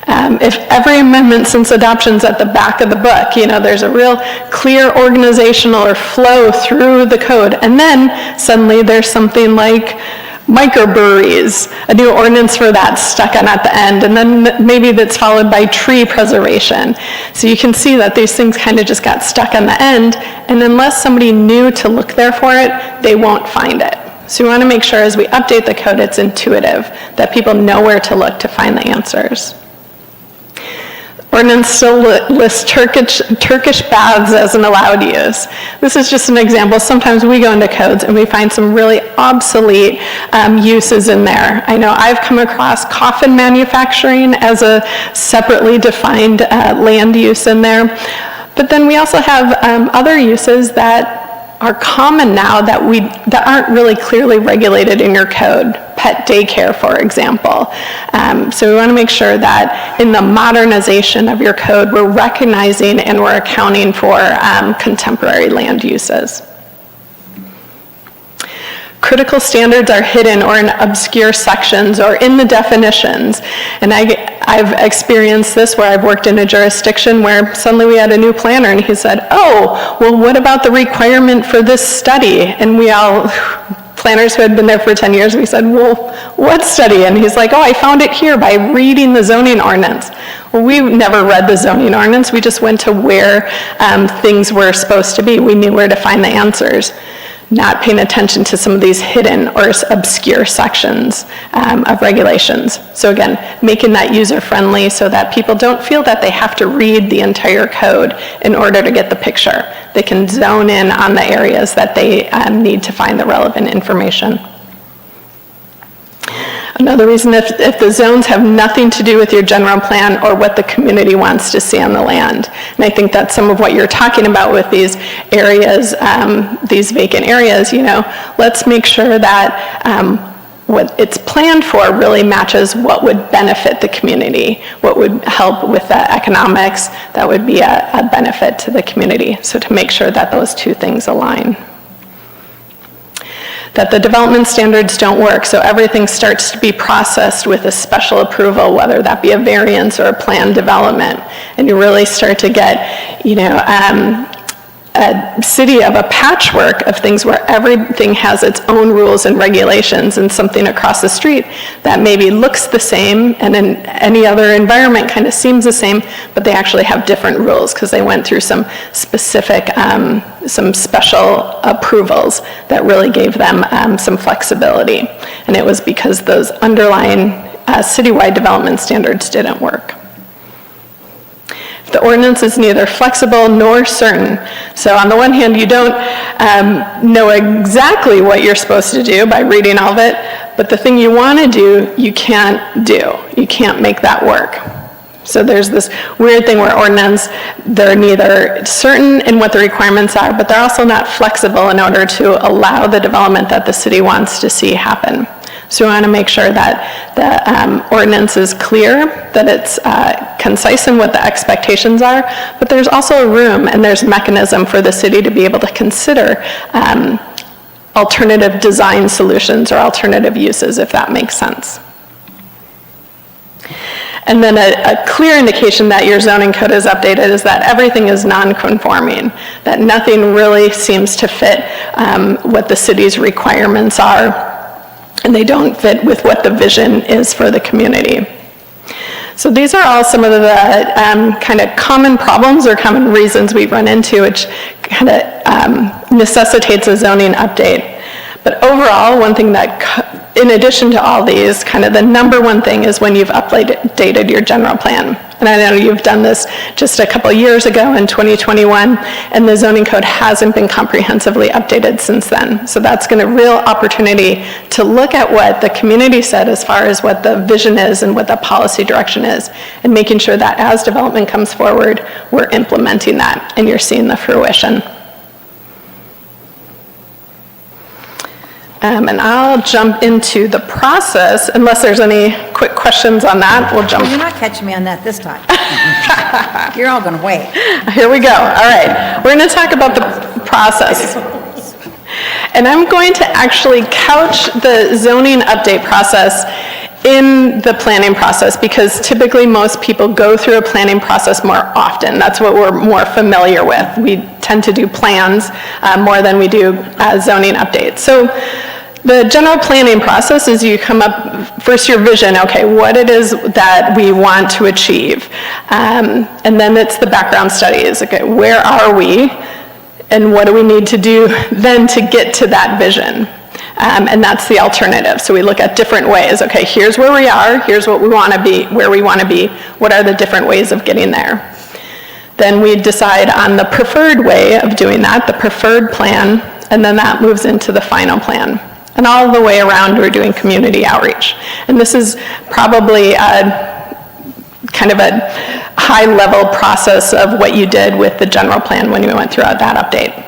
If every amendment since adoption's at the back of the book, there's a real clear organizational or flow through the code, and then suddenly there's something like microbreweries, a new ordinance for that stuck on at the end, and then maybe that's followed by tree preservation. So you can see that these things kind of just got stuck on the end, and unless somebody knew to look there for it, they won't find it. So we want to make sure as we update the code, it's intuitive, that people know where to look to find the answers. Ordinance still lists Turkish baths as an allowed use. This is just an example. Sometimes we go into codes and we find some really obsolete uses in there. I know I've come across coffin manufacturing as a separately defined land use in there. But then we also have other uses that are common now that aren't really clearly regulated in your code. Pet daycare, for example. So we want to make sure that in the modernization of your code, we're recognizing and we're accounting for contemporary land uses. Critical standards are hidden or in obscure sections or in the definitions. And I've experienced this where I've worked in a jurisdiction where suddenly we had a new planner and he said, oh, well, what about the requirement for this study? And we all, planners who had been there for 10 years, we said, well, what study? And he's like, oh, I found it here by reading the zoning ordinance. Well, we never read the zoning ordinance. We just went to where things were supposed to be. We knew where to find the answers. Not paying attention to some of these hidden or obscure sections of regulations. So again, making that user-friendly so that people don't feel that they have to read the entire code in order to get the picture. They can zone in on the areas that they need to find the relevant information. Another reason, if the zones have nothing to do with your general plan or what the community wants to see on the land. And I think that's some of what you're talking about with these areas, these vacant areas, let's make sure that what it's planned for really matches what would benefit the community, what would help with the economics, that would be a benefit to the community. So to make sure that those two things align. That the development standards don't work, so everything starts to be processed with a special approval, whether that be a variance or a planned development. And you really start to get, a city of a patchwork of things where everything has its own rules and regulations, and something across the street that maybe looks the same and in any other environment kind of seems the same, but they actually have different rules because they went through some specific, some special approvals that really gave them some flexibility. And it was because those underlying citywide development standards didn't work. The ordinance is neither flexible nor certain. So on the one hand, you don't know exactly what you're supposed to do by reading all of it, but the thing you want to do, you can't do. You can't make that work. So there's this weird thing where ordinance, they're neither certain in what the requirements are, but they're also not flexible in order to allow the development that the city wants to see happen. So we want to make sure that the ordinance is clear, that it's concise in what the expectations are, but there's also a room and there's mechanism for the city to be able to consider alternative design solutions or alternative uses, if that makes sense. And then a clear indication that your zoning code is updated is that everything is non-conforming, that nothing really seems to fit what the city's requirements are, and they don't fit with what the vision is for the community. So these are all some of the kind of common problems or common reasons we run into, which kind of necessitates a zoning update. But overall, one thing that, in addition to all these, kind of the number one thing is when you've updated your general plan. And I know you've done this just a couple years ago in 2021, and the zoning code hasn't been comprehensively updated since then. So that's going to be a real opportunity to look at what the community said as far as what the vision is and what the policy direction is, and making sure that as development comes forward, we're implementing that and you're seeing the fruition. And I'll jump into the process, unless there's any quick questions on that, we'll jump. You're not catching me on that this time. You're all going to wait. Here we go, all right. We're going to talk about the process. And I'm going to actually couch the zoning update process in the planning process, because typically most people go through a planning process more often. That's what we're more familiar with. We tend to do plans more than we do zoning updates. So the general planning process is you come up, first your vision, okay, what it is that we want to achieve. And then it's the background studies, okay, where are we and what do we need to do then to get to that vision? And that's the alternative. So we look at different ways. Okay, here's where we are, here's what we want to be, where we want to be, what are the different ways of getting there? Then we decide on the preferred way of doing that, the preferred plan, and then that moves into the final plan. And all the way around, we're doing community outreach. And this is probably kind of a high-level process of what you did with the general plan when you went through that update.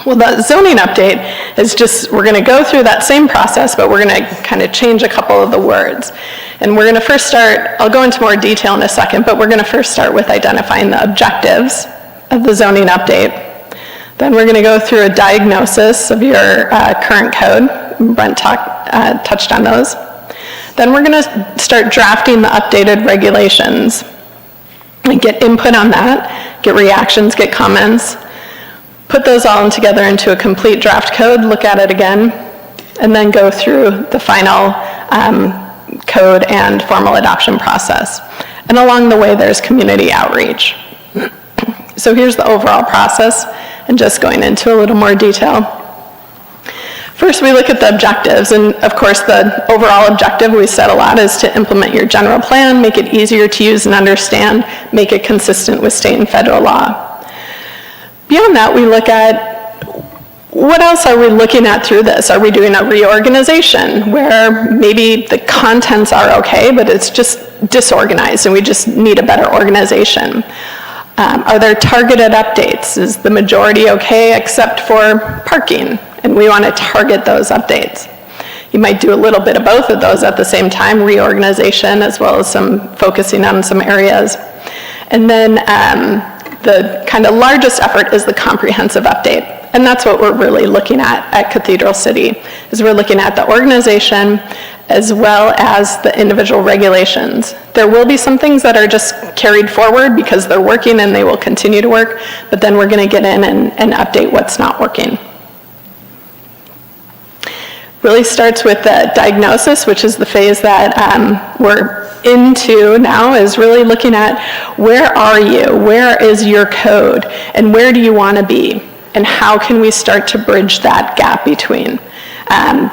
Well, the zoning update is just, we're going to go through that same process, but we're going to kind of change a couple of the words. And we're going to first start, I'll go into more detail in a second, but we're going to first start with identifying the objectives of the zoning update. Then we're going to go through a diagnosis of your current code. Brent touched on those. Then we're going to start drafting the updated regulations and get input on that, get reactions, get comments, put those all together into a complete draft code, look at it again, and then go through the final code and formal adoption process. And along the way, there's community outreach. So here's the overall process, and just going into a little more detail. First, we look at the objectives, and of course, the overall objective we said a lot is to implement your general plan, make it easier to use and understand, make it consistent with state and federal law. Beyond that, we look at what else are we looking at through this? Are we doing a reorganization where maybe the contents are okay, but it's just disorganized and we just need a better organization? Are there targeted updates? Is the majority okay except for parking? And we want to target those updates. You might do a little bit of both of those at the same time, reorganization as well as some focusing on some areas. And then the kind of largest effort is the comprehensive update. And that's what we're really looking at Cathedral City, is we're looking at the organization as well as the individual regulations. There will be some things that are just carried forward because they're working and they will continue to work, but then we're going to get in and update what's not working. Really starts with the diagnosis, which is the phase that we're into now, is really looking at where are you, where is your code, and where do you want to be, and how can we start to bridge that gap between.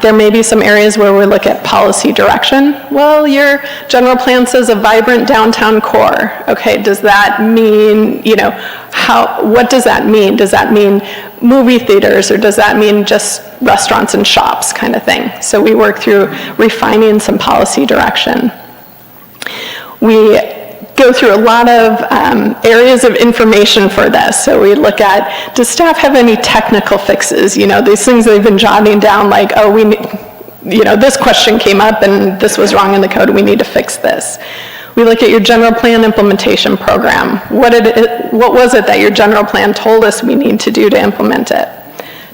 There may be some areas where we look at policy direction. Well, your general plan says a vibrant downtown core. Okay, does that mean, what does that mean? Does that mean movie theaters, or does that mean just restaurants and shops kind of thing? So we work through refining some policy direction. We go through a lot of areas of information for this. So we look at, does staff have any technical fixes? These things they've been jotting down, like, oh, we need, this question came up and this was wrong in the code, we need to fix this. We look at your general plan implementation program. What was it that your general plan told us we need to do to implement it?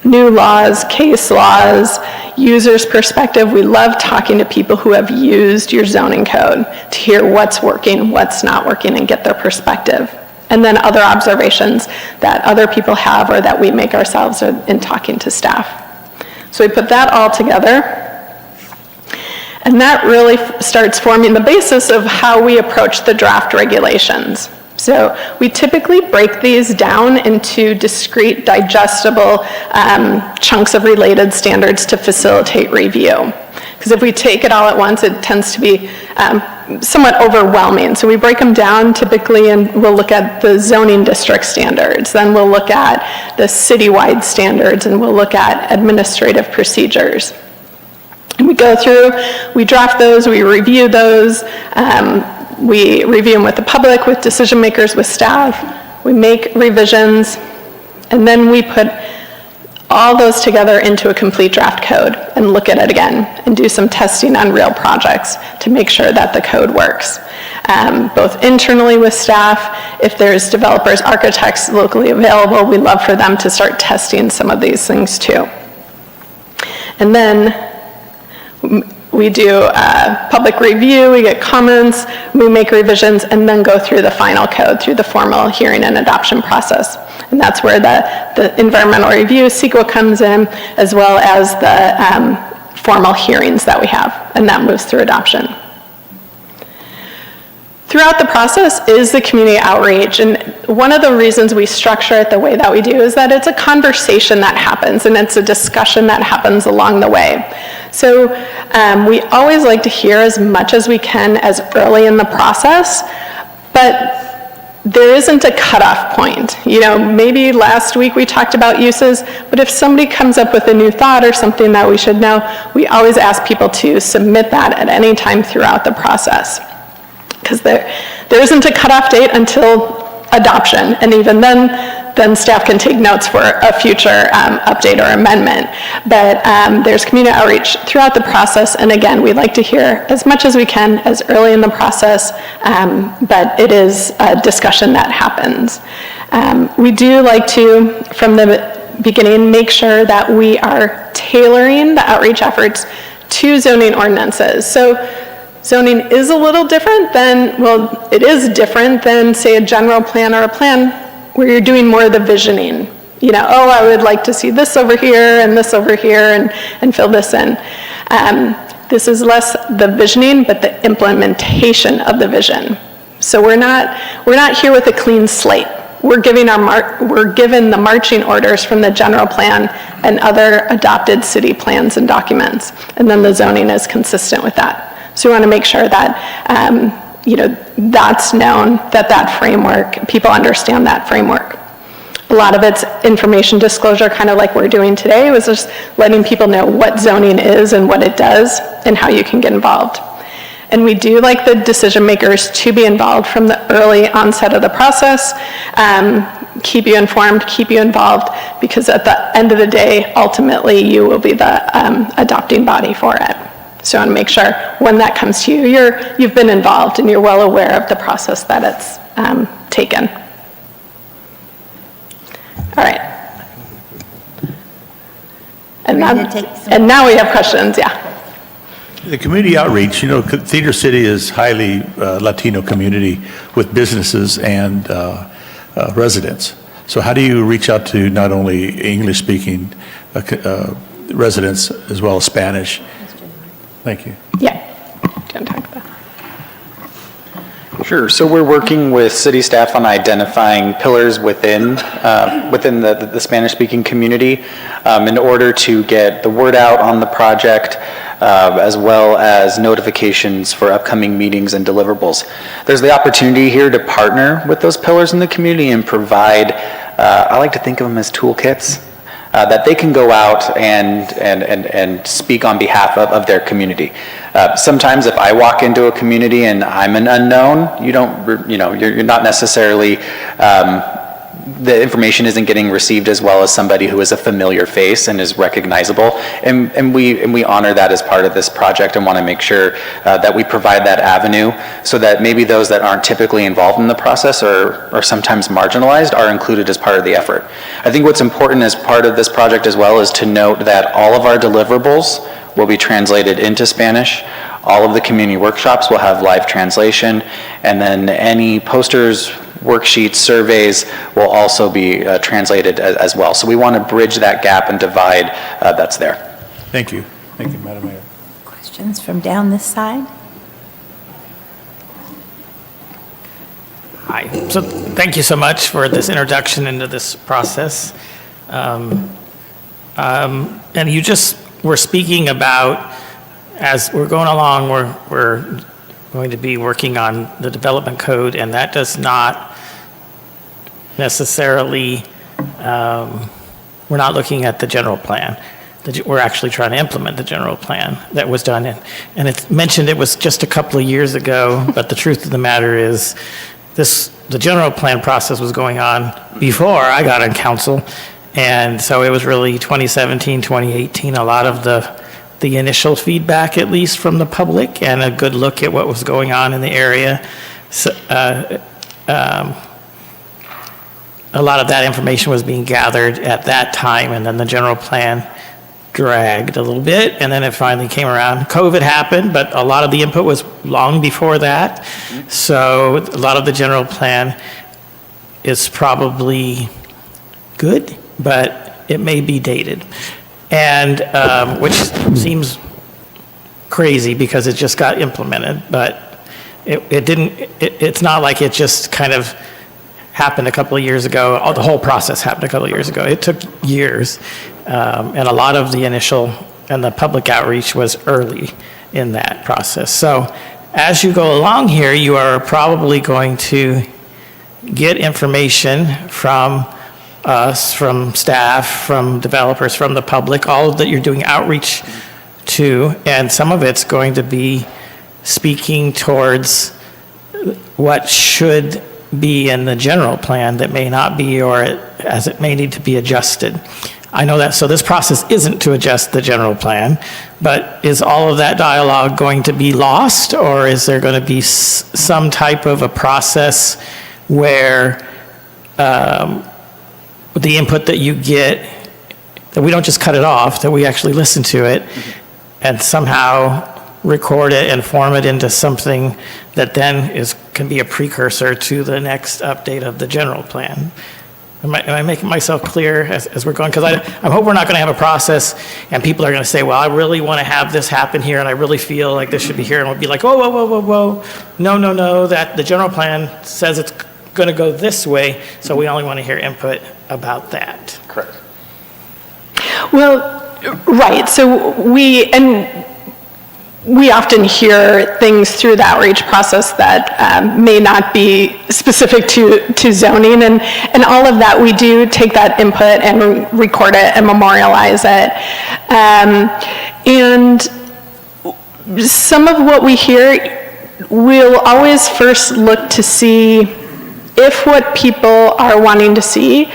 New laws, case laws, users' perspective. We love talking to people who have used your zoning code to hear what's working, what's not working, and get their perspective. And then other observations that other people have or that we make ourselves in talking to staff. So we put that all together. And that really starts forming the basis of how we approach the draft regulations. So we typically break these down into discrete, digestible chunks of related standards to facilitate review. Because if we take it all at once, it tends to be somewhat overwhelming. So we break them down typically, and we'll look at the zoning district standards. Then we'll look at the citywide standards, and we'll look at administrative procedures. And we go through, we draft those, we review those, we review them with the public, with decision makers, with staff, we make revisions, and then we put all those together into a complete draft code and look at it again and do some testing on real projects to make sure that the code works. Both internally with staff, if there's developers, architects locally available, we love for them to start testing some of these things too. And then we do public review, we get comments, we make revisions, and then go through the final code, through the formal hearing and adoption process. And that's where the environmental review, CEQA, comes in, as well as the formal hearings that we have, and that moves through adoption. Throughout the process is the community outreach, and one of the reasons we structure it the way that we do is that it's a conversation that happens, and it's a discussion that happens along the way. So we always like to hear as much as we can as early in the process, but there isn't a cutoff point. You know, maybe last week we talked about uses, but if somebody comes up with a new thought or something that we should know, we always ask people to submit that at any time throughout the process. Because there isn't a cutoff date until adoption, and even then staff can take notes for a future update or amendment. But there's community outreach throughout the process, and again, we like to hear as much as we can as early in the process, but it is a discussion that happens. We do like to, from the beginning, make sure that we are tailoring the outreach efforts to zoning ordinances. So zoning is a little different than, well, it is different than, say, a general plan or a plan where you're doing more of the visioning. You know, oh, I would like to see this over here and this over here and fill this in. This is less the visioning, but the implementation of the vision. So we're not here with a clean slate. We're given the marching orders from the general plan and other adopted city plans and documents, and then the zoning is consistent with that. So we want to make sure that, you know, that's known, that framework, people understand that framework. A lot of it's information disclosure, kind of like we're doing today, was just letting people know what zoning is and what it does and how you can get involved. And we do like the decision makers to be involved from the early onset of the process, keep you informed, keep you involved, because at the end of the day, ultimately, you will be the adopting body for it. So I want to make sure when that comes to you, you've been involved and you're well aware of the process that it's taken. All right. And now we have questions, yeah. The community outreach, you know, Theater City is highly Latino community with businesses and residents. So how do you reach out to not only English-speaking residents as well as Spanish? Thank you. Yeah. Do you want to talk about that? Sure. So we're working with city staff on identifying pillars within the Spanish-speaking community in order to get the word out on the project, as well as notifications for upcoming meetings and deliverables. There's the opportunity here to partner with those pillars in the community and provide, I like to think of them as toolkits, that they can go out and speak on behalf of their community. Sometimes if I walk into a community and I'm an unknown, you're not necessarily, the information isn't getting received as well as somebody who is a familiar face and is recognizable. And we honor that as part of this project and want to make sure that we provide that avenue so that maybe those that aren't typically involved in the process or sometimes marginalized are included as part of the effort. I think what's important as part of this project as well is to note that all of our deliverables will be translated into Spanish. All of the community workshops will have live translation, and then any posters, worksheets, surveys will also be translated as well. So we want to bridge that gap and divide that's there. Thank you. Thank you, Madam Mayor. Questions from down this side? Hi. So thank you so much for this introduction into this process. And you just were speaking about, as we're going along, we're going to be working on the development code, and that does not necessarily, we're not looking at the general plan. We're actually trying to implement the general plan that was done. And it's mentioned it was just a couple of years ago, but the truth of the matter is the general plan process was going on before I got on council. And so it was really 2017, 2018, a lot of the initial feedback, at least from the public, and a good look at what was going on in the area. So, a lot of that information was being gathered at that time, and then the general plan dragged a little bit, and then it finally came around. COVID happened, but a lot of the input was long before that. So a lot of the general plan is probably good, but it may be dated. And, which seems crazy because it just got implemented, but it's not like it just kind of happened a couple of years ago. The whole process happened a couple of years ago. It took years. And a lot of the initial and the public outreach was early in that process. So as you go along here, you are probably going to get information from us, from staff, from developers, from the public, all that you're doing outreach to, and some of it's going to be speaking towards what should be in the general plan that may not be, or as it may need to be adjusted. I know that, so this process isn't to adjust the general plan, but is all of that dialogue going to be lost, or is there going to be some type of a process where the input that you get, that we don't just cut it off, that we actually listen to it and somehow record it and form it into something that then can be a precursor to the next update of the general plan? Am I making myself clear as we're going? Because I hope we're not going to have a process and people are going to say, well, I really want to have this happen here and I really feel like this should be here. And we'll be like, whoa, whoa, whoa, whoa, whoa. No, that the general plan says it's going to go this way, so we only want to hear input about that. Correct. Well, right, so we often hear things through the outreach process that may not be specific to zoning, and all of that, we do take that input and record it and memorialize it. And some of what we hear, we'll always first look to see if what people are wanting to see,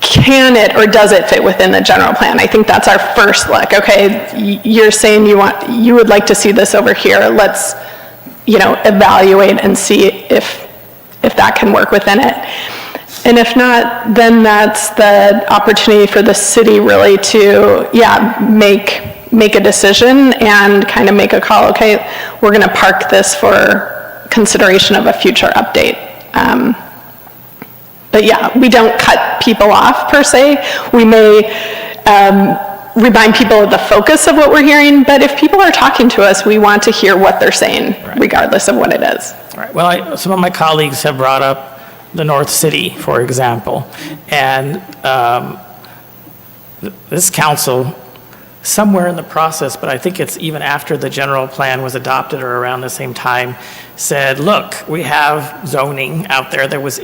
can it or does it fit within the general plan? I think that's our first look. Okay, you're saying you would like to see this over here. Let's, evaluate and see if that can work within it. And if not, then that's the opportunity for the city really to, make a decision and kind of make a call. Okay, we're going to park this for consideration of a future update. But yeah, we don't cut people off per se. We may remind people of the focus of what we're hearing, but if people are talking to us, we want to hear what they're saying, regardless of what it is. Right. Well, some of my colleagues have brought up the North City, for example, and this council, somewhere in the process, but I think it's even after the general plan was adopted or around the same time, said, look, we have zoning out there that was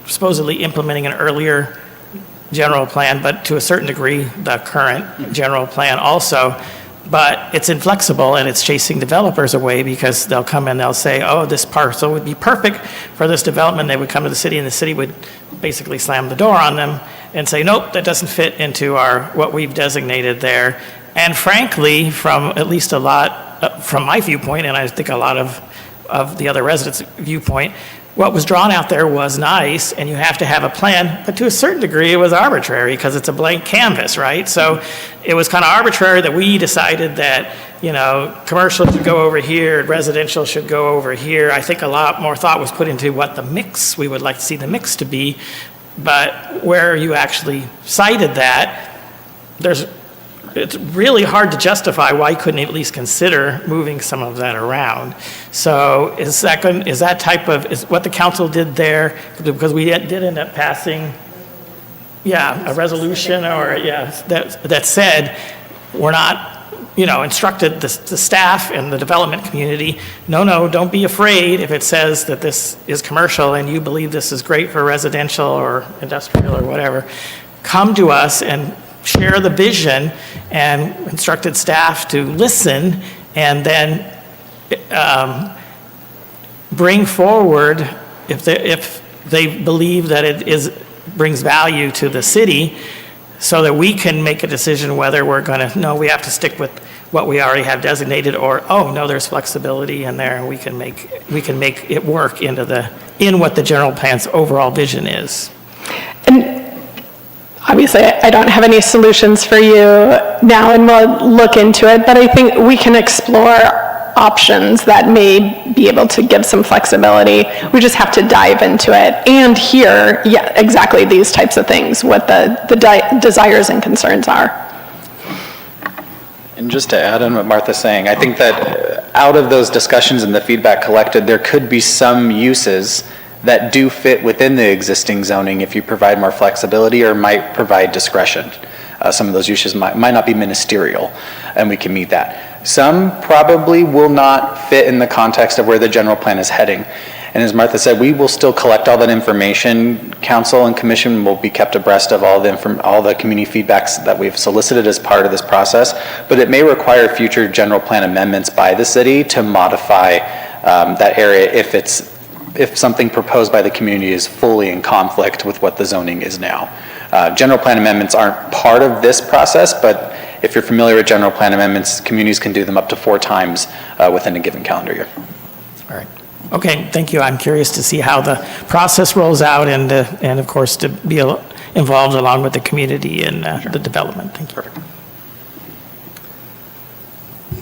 supposedly implementing an earlier general plan, but to a certain degree, the current general plan also, but it's inflexible and it's chasing developers away because they'll come and they'll say, oh, this parcel would be perfect for this development. They would come to the city and the city would basically slam the door on them and say, nope, that doesn't fit into what we've designated there. And frankly, from at least a lot, from my viewpoint, and I think a lot of the other residents' viewpoint, what was drawn out there was nice, and you have to have a plan, but to a certain degree, it was arbitrary because it's a blank canvas, right? So it was kind of arbitrary that we decided that, commercial should go over here, residential should go over here. I think a lot more thought was put into what the mix, we would like to see the mix to be, but where you actually cited that, it's really hard to justify why you couldn't at least consider moving some of that around. So is what the council did there, because we did end up passing, a resolution that said, we're not, instructed the staff and the development community, no, don't be afraid if it says that this is commercial and you believe this is great for residential or industrial or whatever, come to us and share the vision, and instructed staff to listen and then bring forward if they believe that it brings value to the city, so that we can make a decision whether we're going to, no, we have to stick with what we already have designated, or, oh, no, there's flexibility in there and we can make it work in what the general plan's overall vision is. And obviously, I don't have any solutions for you now, and we'll look into it, but I think we can explore options that may be able to give some flexibility. We just have to dive into it and hear, yeah, exactly these types of things, what the desires and concerns are. And just to add on what Martha's saying, I think that out of those discussions and the feedback collected, there could be some uses that do fit within the existing zoning if you provide more flexibility or might provide discretion. Some of those uses might not be ministerial, and we can meet that. Some probably will not fit in the context of where the general plan is heading. And as Martha said, we will still collect all that information. Council and commission will be kept abreast of all the community feedbacks that we've solicited as part of this process, but it may require future general plan amendments by the city to modify that area if something proposed by the community is fully in conflict with what the zoning is now. General plan amendments aren't part of this process, but if you're familiar with general plan amendments, communities can do them up to 4 times within a given calendar year. All right. Okay, thank you. I'm curious to see how the process rolls out and of course, to be involved along with the community in the development. Thank you. Perfect.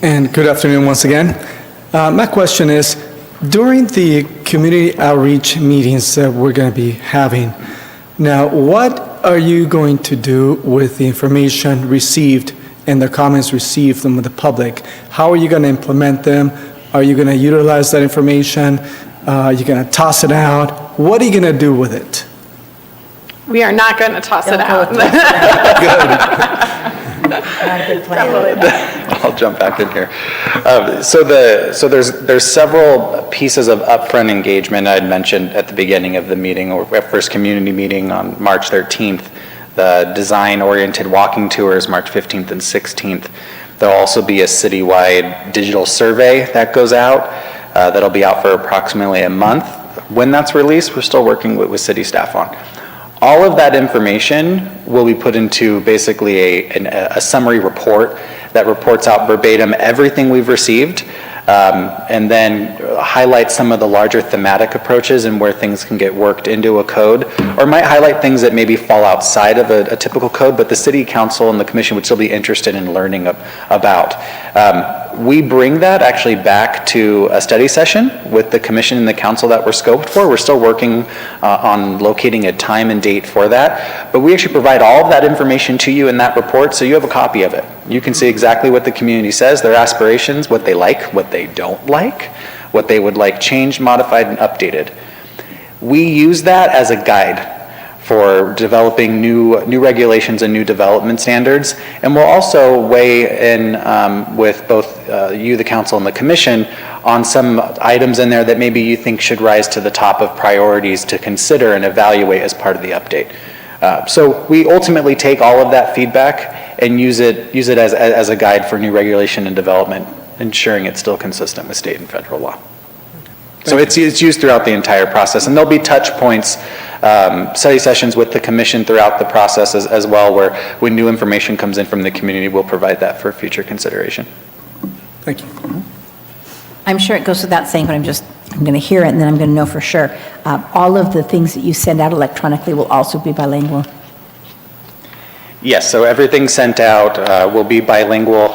And good afternoon once again. My question is, during the community outreach meetings that we're going to be having, now what are you going to do with the information received and the comments received from the public? How are you going to implement them? Are you going to utilize that information? Are you going to toss it out? What are you going to do with it? We are not going to toss it out. Not a good plan. I'll jump back in here. So there's several pieces of upfront engagement I'd mentioned at the beginning of the meeting, or at first community meeting on March 13th, the design-oriented walking tours, March 15th and 16th. There'll also be a citywide digital survey that goes out. That'll be out for approximately a month. When that's released, we're still working with city staff on. All of that information will be put into basically a summary report that reports out verbatim everything we've received, and then highlight some of the larger thematic approaches and where things can get worked into a code, or might highlight things that maybe fall outside of a typical code, but the city council and the commission would still be interested in learning about. We bring that actually back to a study session with the commission and the council that we're scoped for. We're still working on locating a time and date for that, but we actually provide all of that information to you in that report, so you have a copy of it. You can see exactly what the community says, their aspirations, what they like, what they don't like, what they would like changed, modified, and updated. We use that as a guide for developing new regulations and new development standards, and we'll also weigh in with both you, the council, and the commission on some items in there that maybe you think should rise to the top of priorities to consider and evaluate as part of the update. So we ultimately take all of that feedback and use it as a guide for new regulation and development, ensuring it's still consistent with state and federal law. So it's used throughout the entire process, and there'll be touch points, study sessions with the commission throughout the process as well, where when new information comes in from the community, we'll provide that for future consideration. Thank you. I'm sure it goes without saying, but I'm going to hear it and then I'm going to know for sure. All of the things that you send out electronically will also be bilingual. Yes, so everything sent out will be bilingual.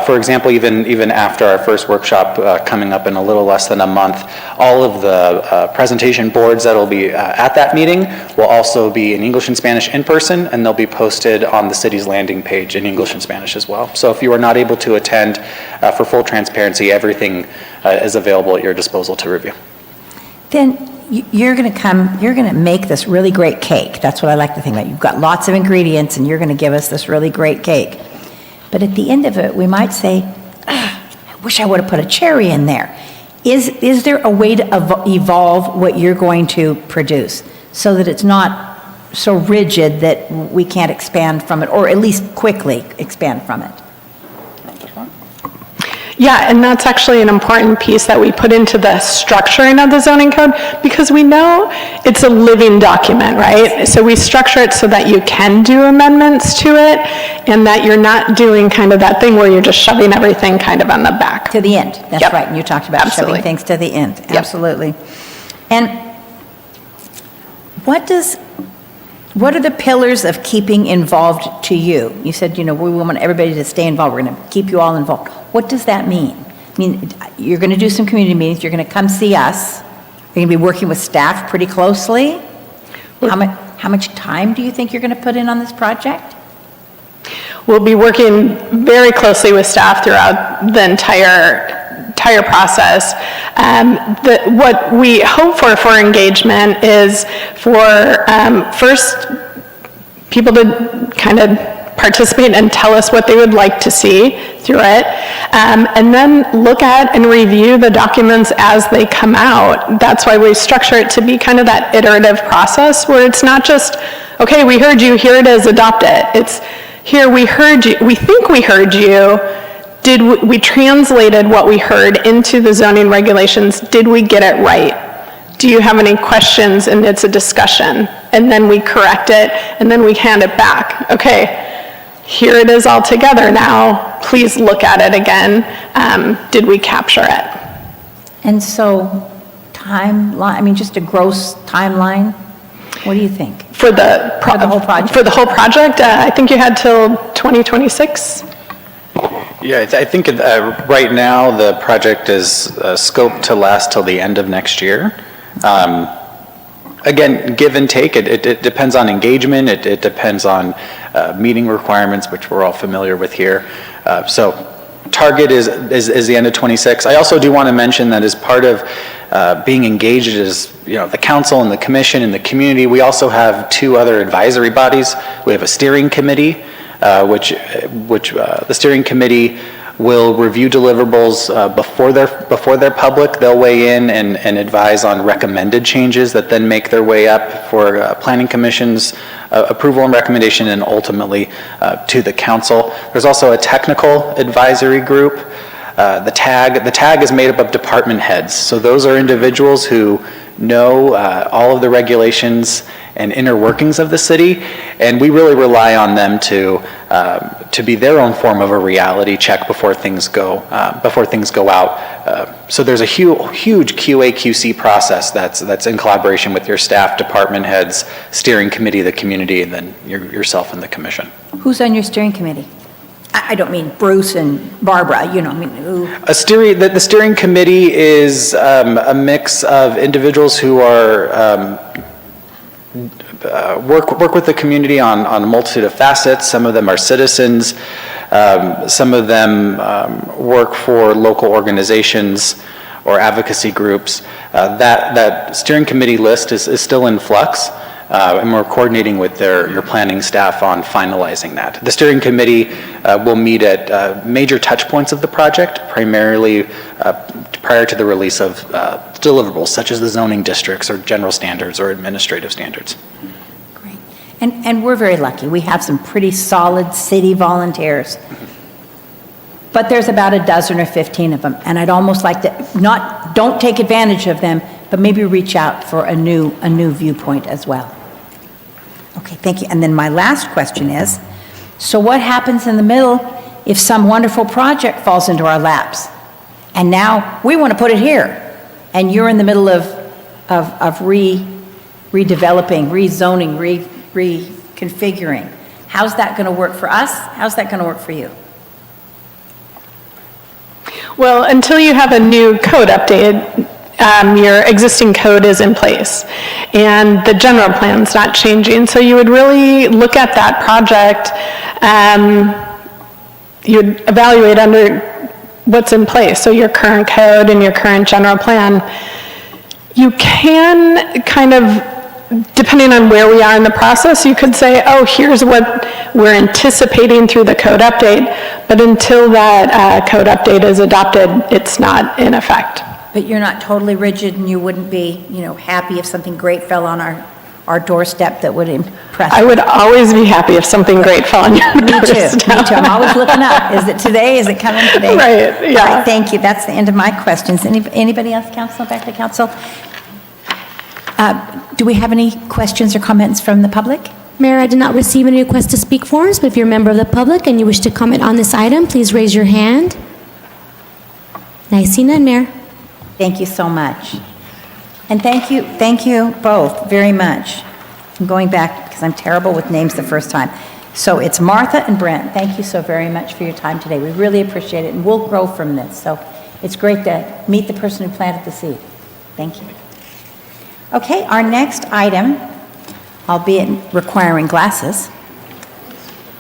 For example, even after our first workshop coming up in a little less than a month, all of the presentation boards that will be at that meeting will also be in English and Spanish in person, and they'll be posted on the city's landing page in English and Spanish as well. So if you are not able to attend, for full transparency, everything is available at your disposal to review. Then you're going to make this really great cake. That's what I like to think about. You've got lots of ingredients and you're going to give us this really great cake. But at the end of it, we might say, I wish I would have put a cherry in there. Is there a way to evolve what you're going to produce so that it's not so rigid that we can't expand from it, or at least quickly expand from it? Yeah, and that's actually an important piece that we put into the structuring of the zoning code, because we know it's a living document, right? So we structure it so that you can do amendments to it, and that you're not doing kind of that thing where you're just shoving everything kind of on the back. To the end, that's Yep. right, and you talked about Absolutely. shoving things to the end, Yep. absolutely. And what does what are the pillars of keeping involved to you? You said, we want everybody to stay involved. We're going to keep you all involved. What does that mean? I mean, you're going to do some community meetings. You're going to come see us. You're going to be working with staff pretty closely. How much time do you think you're going to put in on this project? We'll be working very closely with staff throughout the entire process. What we hope for engagement is for first people to kind of participate and tell us what they would like to see through it, and then look at and review the documents as they come out. That's why we structure it to be kind of that iterative process where it's not just, okay, we heard you, here it is, adopt it. It's, here we heard you, we think we heard you, we translated what we heard into the zoning regulations, did we get it right? Do you have any questions? And it's a discussion, and then we correct it, and then we hand it back. Okay, here it is all together now, please look at it again. Did we capture it? And so, timeline, just a gross timeline, what do you think? For the whole project? For the whole project, I think you had till 2026. Yeah, I think right now the project is scoped to last till the end of next year. Again, give and take, it depends on engagement, it depends on meeting requirements, which we're all familiar with here. So target is the end of 26. I also do want to mention that as part of being engaged as the council and the commission and the community, we also have two other advisory bodies. We have a steering committee, which the steering committee will review deliverables before they're public. They'll weigh in and advise on recommended changes that then make their way up for planning commission's approval and recommendation, and ultimately to the council. There's also a technical advisory group. The TAG is made up of department heads. So those are individuals who know all of the regulations and inner workings of the city, and we really rely on them to be their own form of a reality check before things go out. So there's a huge QA/QC process that's in collaboration with your staff, department heads, steering committee, the community, and then yourself and the commission. Who's on your steering committee? I don't mean Bruce and Barbara, who? The steering committee is a mix of individuals who are work with the community on a multitude of facets. Some of them are citizens. Some of them work for local organizations or advocacy groups. That steering committee list is still in flux. And we're coordinating with your planning staff on finalizing that. The steering committee will meet at major touch points of the project, primarily prior to the release of deliverables, such as the zoning districts or general standards or administrative standards. Great. And we're very lucky. We have some pretty solid city volunteers. But there's about a dozen or 15 of them, and I'd almost like to, don't take advantage of them, but maybe reach out for a new viewpoint as well. Okay, thank you. And then my last question is, so what happens in the middle if some wonderful project falls into our laps? And now we want to put it here, and you're in the middle of redeveloping, rezoning, reconfiguring. How's that going to work for us? How's that going to work for you? Well, until you have a new code updated, your existing code is in place, and the general plan's not changing. So you would really look at that project, you'd evaluate under what's in place, so your current code and your current general plan. You can kind of, depending on where we are in the process, you could say, oh, here's what we're anticipating through the code update, but until that code update is adopted, it's not in effect. But you're not totally rigid, and you wouldn't be, happy if something great fell on our doorstep that would impress I you? would always be happy if something great fell on your Me too, doorstep. me too. I'm always looking up. Is it today? Is it coming today? Right, yeah. All right, thank you. That's the end of my questions. Anybody else, council, back to council? Do we have any questions or comments from the public? Mayor, I did not receive any request to speak forms, but if you're a member of the public and you wish to comment on this item, please raise your hand. I see none, Mayor. Thank you so much. And thank you both very much. I'm going back because I'm terrible with names the first time. So it's Martha and Brent. Thank you so very much for your time today. We really appreciate it, and we'll grow from this. So it's great to meet the person who planted the seed. Thank you. Okay, our next item, albeit requiring glasses,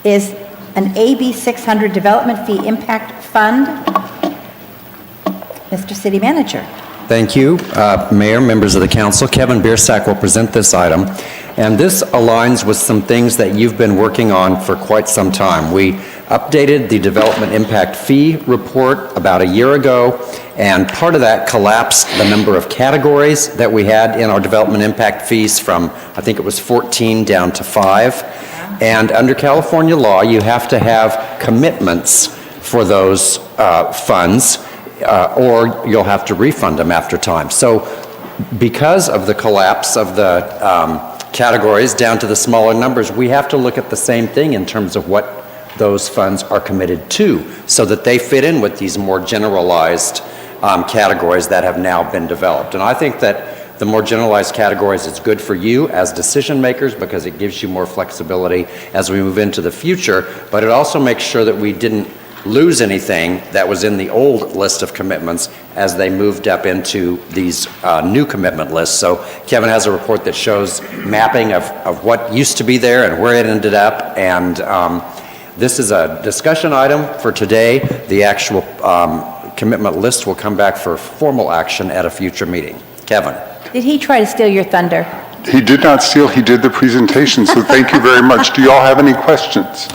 is an AB 600 Development Fee Impact Fund. Mr. City Manager. Thank you, Mayor, members of the council. Kevin Biersack will present this item, and this aligns with some things that you've been working on for quite some time. We updated the Development Impact Fee Report about a year ago, and part of that collapsed the number of categories that we had in our development impact fees from, I think it was 14 down to 5. And under California law, you have to have commitments for those funds, or you'll have to refund them after time. So because of the collapse of the categories down to the smaller numbers, we have to look at the same thing in terms of what those funds are committed to, so that they fit in with these more generalized categories that have now been developed. And I think that the more generalized categories is good for you as decision makers because it gives you more flexibility as we move into the future, but it also makes sure that we didn't lose anything that was in the old list of commitments as they moved up into these new commitment lists. So Kevin has a report that shows mapping of what used to be there and where it ended up, and this is a discussion item for today. The actual commitment list will come back for formal action at a future meeting. Kevin. Did he try to steal your thunder? He did not steal, he did the presentation, so thank you very much. Do you all have any questions?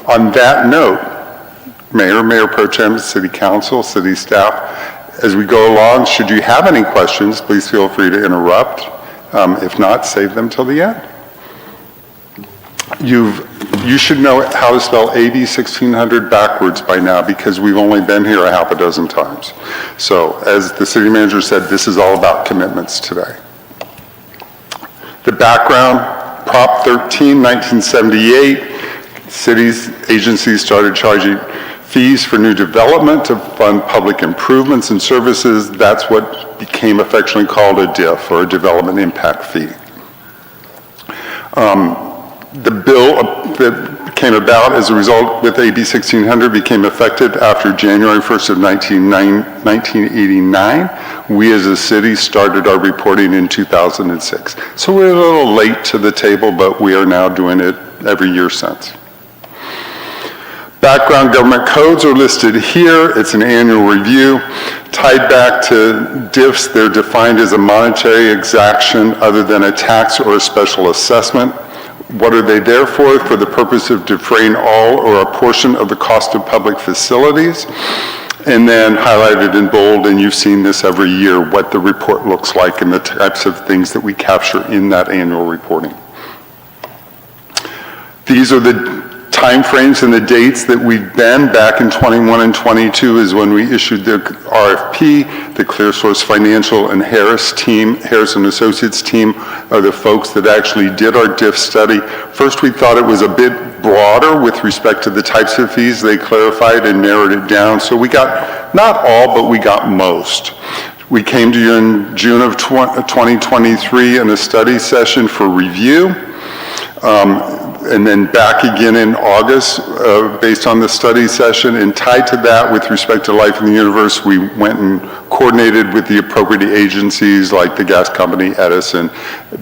On that note, Mayor, Mayor Pro Tem, City Council, City staff, as we go along, should you have any questions, please feel free to interrupt. If not, save them till the end. You should know how to spell AB 1600 backwards by now because we've only been here a half a dozen times. So as the city manager said, this is all about commitments today. The background, Prop 13, 1978, cities, agencies started charging fees for new development to fund public improvements and services. That's what became affectionately called a DIF, or a development impact fee. The bill that came about as a result with AB 1600 became effective after January 1st of 1989. We as a city started our reporting in 2006. So we're a little late to the table, but we are now doing it every year since. Background government codes are listed here. It's an annual review. Tied back to DIFs, they're defined as a monetary exaction other than a tax or a special assessment. What are they there for? For the purpose of defraying all or a portion of the cost of public facilities. And then highlighted in bold, and you've seen this every year, what the report looks like and the types of things that we capture in that annual reporting. These are the timeframes and the dates that we've been. Back in 21 and 22 is when we issued the RFP. The ClearSource Financial and Harrison Associates team are the folks that actually did our DIF study. First, we thought it was a bit broader with respect to the types of fees. They clarified and narrowed it down. So we got, not all, but we got most. We came to you in June of 2023 in a study session for review. And then back again in August based on the study session, and tied to that with respect to Life in the Universe, we went and coordinated with the appropriate agencies like the gas company, Edison,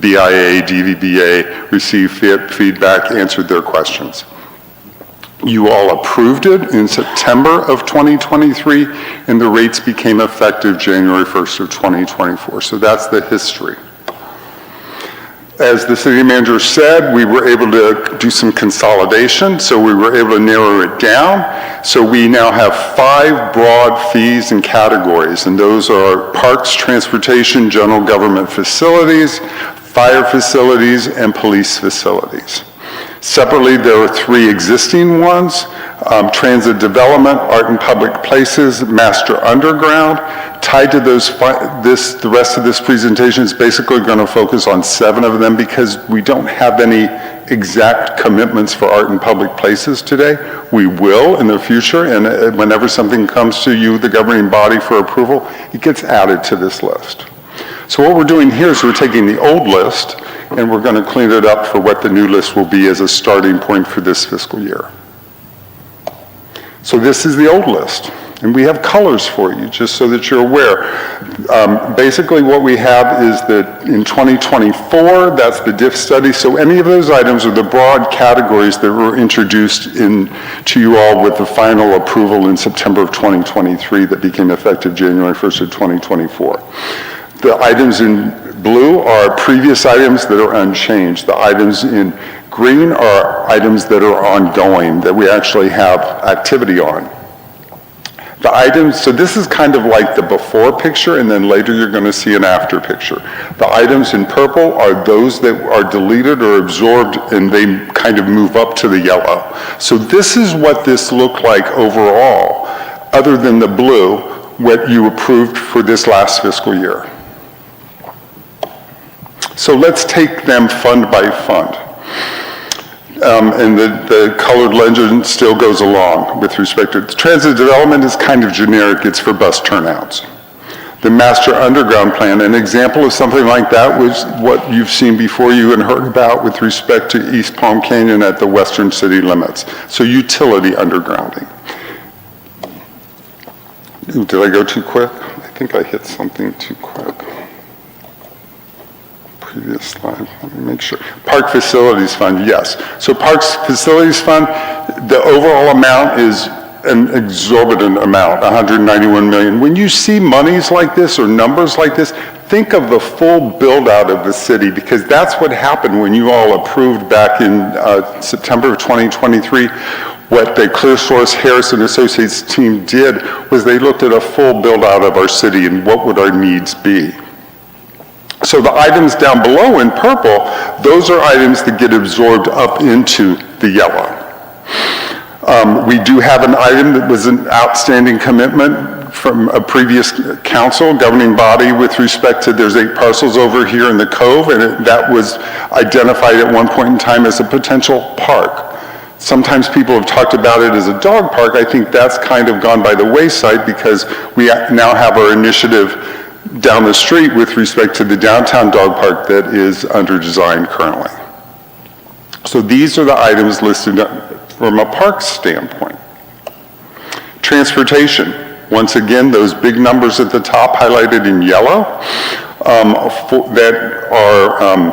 BIA, DVBA, received feedback, answered their questions. You all approved it in September of 2023, and the rates became effective January 1st of 2024. So that's the history. As the city manager said, we were able to do some consolidation, so we were able to narrow it down. So we now have 5 broad fees and categories, and those are parks, transportation, general government facilities, fire facilities, and police facilities. Separately, there are 3 existing ones: transit development, art and public places, master underground. Tied to those, the rest of this presentation is basically going to focus on 7 of them because we don't have any exact commitments for art and public places today. We will in the future, and whenever something comes to you, the governing body, for approval, it gets added to this list. So what we're doing here is we're taking the old list and we're going to clean it up for what the new list will be as a starting point for this fiscal year. So this is the old list, and we have colors for you, just so that you're aware. Basically, what we have is that in 2024, that's the DIF study, so any of those items are the broad categories that were introduced to you all with the final approval in September of 2023 that became effective January 1st of 2024. The items in blue are previous items that are unchanged. The items in green are items that are ongoing, that we actually have activity on. The items, so this is kind of like the before picture, and then later you're going to see an after picture. The items in purple are those that are deleted or absorbed, and they kind of move up to the yellow. So this is what this looked like overall, other than the blue, what you approved for this last fiscal year. So let's take them fund by fund. And the colored legend still goes along with respect to transit development is kind of generic, it's for bus turnouts. The master underground plan, an example of something like that was what you've seen before you and heard about with respect to East Palm Canyon at the western city limits. So utility undergrounding. Ooh, did I go too quick? I think I hit something too quick. Previous slide, let me make sure. Park Facilities Fund, yes. So Parks Facilities Fund, the overall amount is an exorbitant amount, 191 million. When you see monies like this or numbers like this, think of the full build out of the city, because that's what happened when you all approved back in September of 2023. What the ClearSource Harrison Associates team did was they looked at a full build out of our city and what would our needs be. So the items down below in purple, those are items that get absorbed up into the yellow. We do have an item that was an outstanding commitment from a previous council, governing body, with respect to there's 8 parcels over here in the Cove, and that was identified at one point in time as a potential park. Sometimes people have talked about it as a dog park. I think that's kind of gone by the wayside because we now have our initiative down the street with respect to the downtown dog park that is under design currently. So these are the items listed from a park standpoint. Transportation, once again, those big numbers at the top highlighted in yellow that are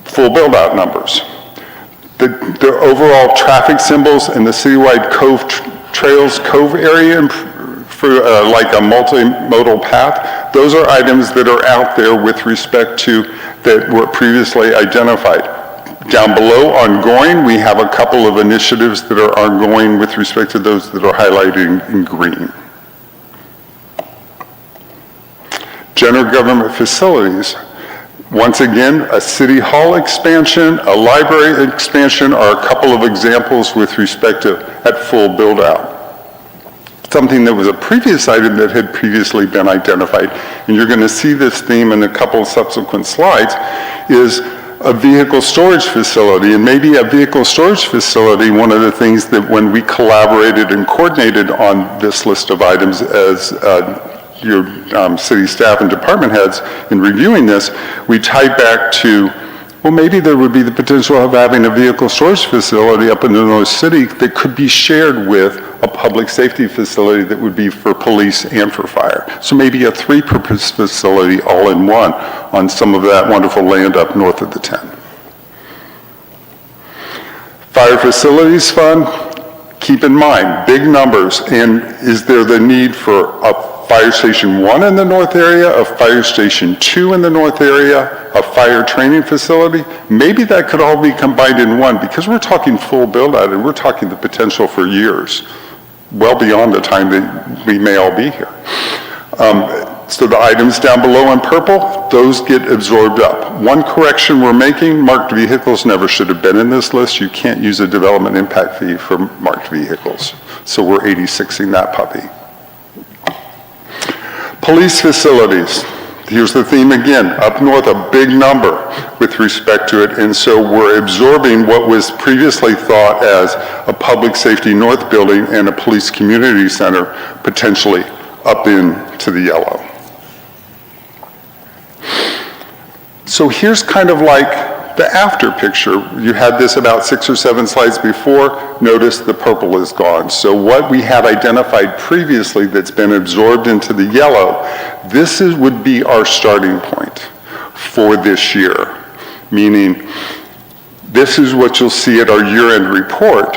full build-out numbers. The overall traffic symbols in the citywide Cove Trails Cove area for like a multimodal path, those are items that are out there with respect to that were previously identified. Down below, ongoing, we have a couple of initiatives that are ongoing with respect to those that are highlighted in green. General government facilities. Once again, a city hall expansion, a library expansion are a couple of examples with respect to at full build out. Something that was a previous item that had previously been identified, and you're going to see this theme in a couple of subsequent slides, is a vehicle storage facility. And maybe a vehicle storage facility, one of the things that when we collaborated and coordinated on this list of items as your city staff and department heads in reviewing this, we tied back to, well, maybe there would be the potential of having a vehicle storage facility up in the North City that could be shared with a public safety facility that would be for police and for fire. So maybe a 3-purpose facility all in one on some of that wonderful land up north of the 10. Fire Facilities Fund, keep in mind, big numbers, and is there the need for a Fire Station 1 in the north area, a Fire Station 2 in the north area, a fire training facility? Maybe that could all be combined in one, because we're talking full build out and we're talking the potential for years, well beyond the time that we may all be here. So the items down below in purple, those get absorbed up. One correction we're making, marked vehicles never should have been in this list. You can't use a development impact fee for marked vehicles. So we're 86ing that puppy. Police facilities, here's the theme again, up north a big number with respect to it, and so we're absorbing what was previously thought as a public safety north building and a police community center potentially up into the yellow. So here's kind of like the after picture. You had this about 6 or 7 slides before. Notice the purple is gone. So what we had identified previously that's been absorbed into the yellow, would be our starting point for this year. Meaning, this is what you'll see at our year-end report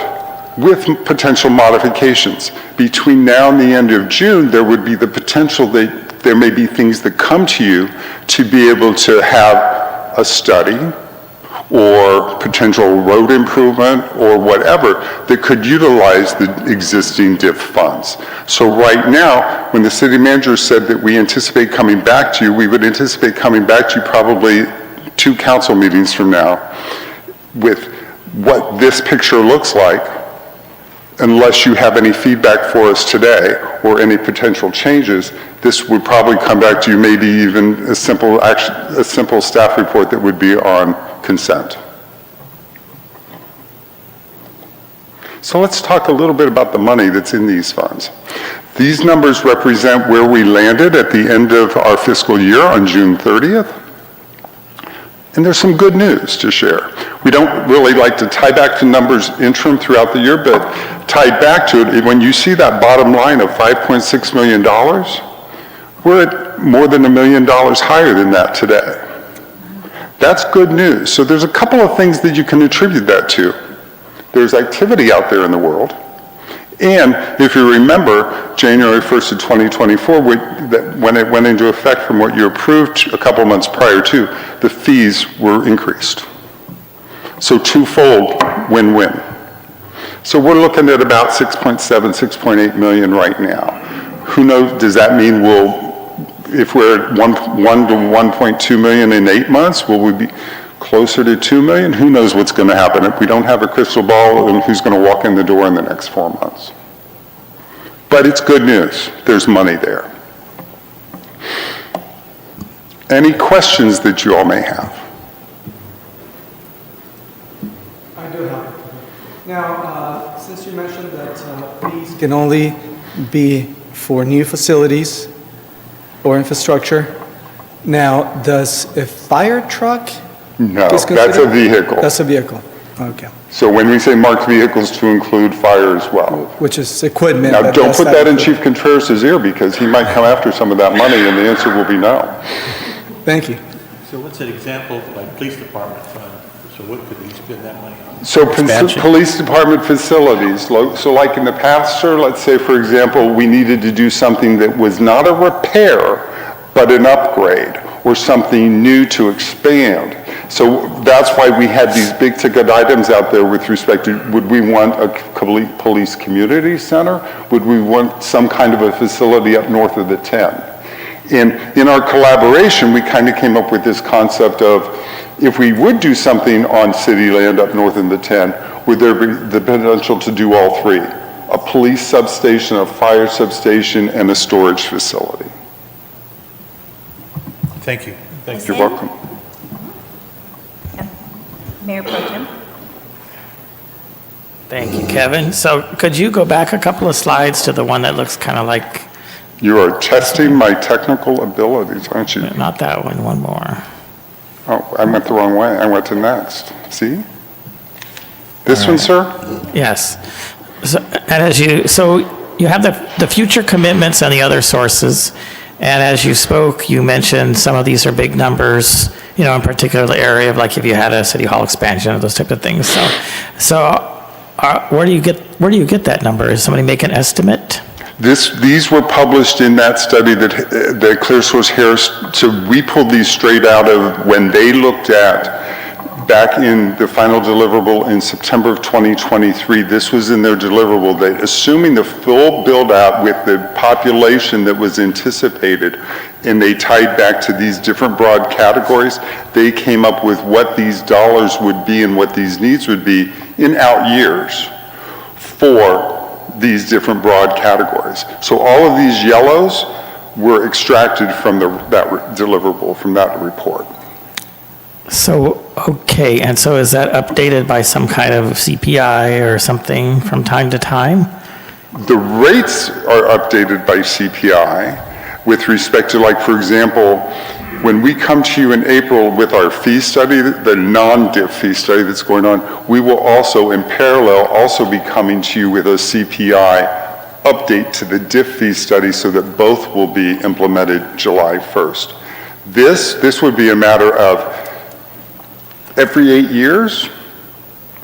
with potential modifications. Between now and the end of June, there would be the potential that there may be things that come to you to be able to have a study or potential road improvement or whatever that could utilize the existing DIF funds. So right now, when the city manager said that we anticipate coming back to you, we would anticipate coming back to you probably 2 council meetings from now with what this picture looks like, unless you have any feedback for us today or any potential changes. This would probably come back to you, maybe even a simple staff report that would be on consent. So let's talk a little bit about the money that's in these funds. These numbers represent where we landed at the end of our fiscal year on June 30th. And there's some good news to share. We don't really like to tie back to numbers interim throughout the year, but tied back to it, when you see that bottom line of $5.6 million, we're at more than $1 million higher than that today. That's good news. So there's a couple of things that you can attribute that to. There's activity out there in the world. And if you remember, January 1st of 2024, when it went into effect from what you approved a couple months prior to, the fees were increased. So twofold win-win. So we're looking at about 6.7, 6.8 million right now. Who knows, does that mean if we're at 1 to 1.2 million in 8 months, will we be closer to 2 million? Who knows what's going to happen? If we don't have a crystal ball, and who's going to walk in the door in the next 4 months? But it's good news. There's money there. Any questions that you all may have? I do have. Now, since you mentioned that fees can only be for new facilities or infrastructure, now, does a fire truck? No, that's a vehicle. That's a vehicle, okay. So when we say marked vehicles, to include fire as well. Which is equipment. Now, don't put that in Chief Contreras' ear, because he might come after some of that money, and the answer will be no. Thank you. So what's an example, like police department fund? So what could we spend that money on? So Expansion. police department facilities, so like in the past, sir, let's say, for example, we needed to do something that was not a repair, but an upgrade, or something new to expand. So that's why we had these big ticket items out there with respect to, would we want a police community center? Would we want some kind of a facility up north of the 10? And in our collaboration, we kind of came up with this concept of, if we would do something on city land up north in the 10, would there be the potential to do all 3? A police substation, a fire substation, and a storage facility. Thank you. Thank You're welcome. Mayor Pro Tem. Thank you, Kevin. So could you go back a couple of slides to the one that looks kind of like, You are testing my technical abilities, aren't you? not that one, one more. Oh, I went the wrong way. I went to next. See? This one, sir? Yes. So you have the future commitments and the other sources. And as you spoke, you mentioned some of these are big numbers, in particular area of like if you had a city hall expansion or those type of things. Where do you get that number? Is somebody make an estimate? These were published in that study that ClearSource Harris, so we pulled these straight out of when they looked at, back in the final deliverable in September of 2023, this was in their deliverable, that assuming the full build out with the population that was anticipated, and they tied back to these different broad categories, they came up with what these dollars would be and what these needs would be in out years for these different broad categories. So all of these yellows were extracted from that deliverable, from that report. So, okay, and so is that updated by some kind of CPI or something from time to time? The rates are updated by CPI with respect to, like, for example, When we come to you in April with our fee study, the non-DIF fee study that's going on, we will also, in parallel, also be coming to you with a CPI update to the DIF fee study so that both will be implemented July 1st. This would be a matter of every 8 years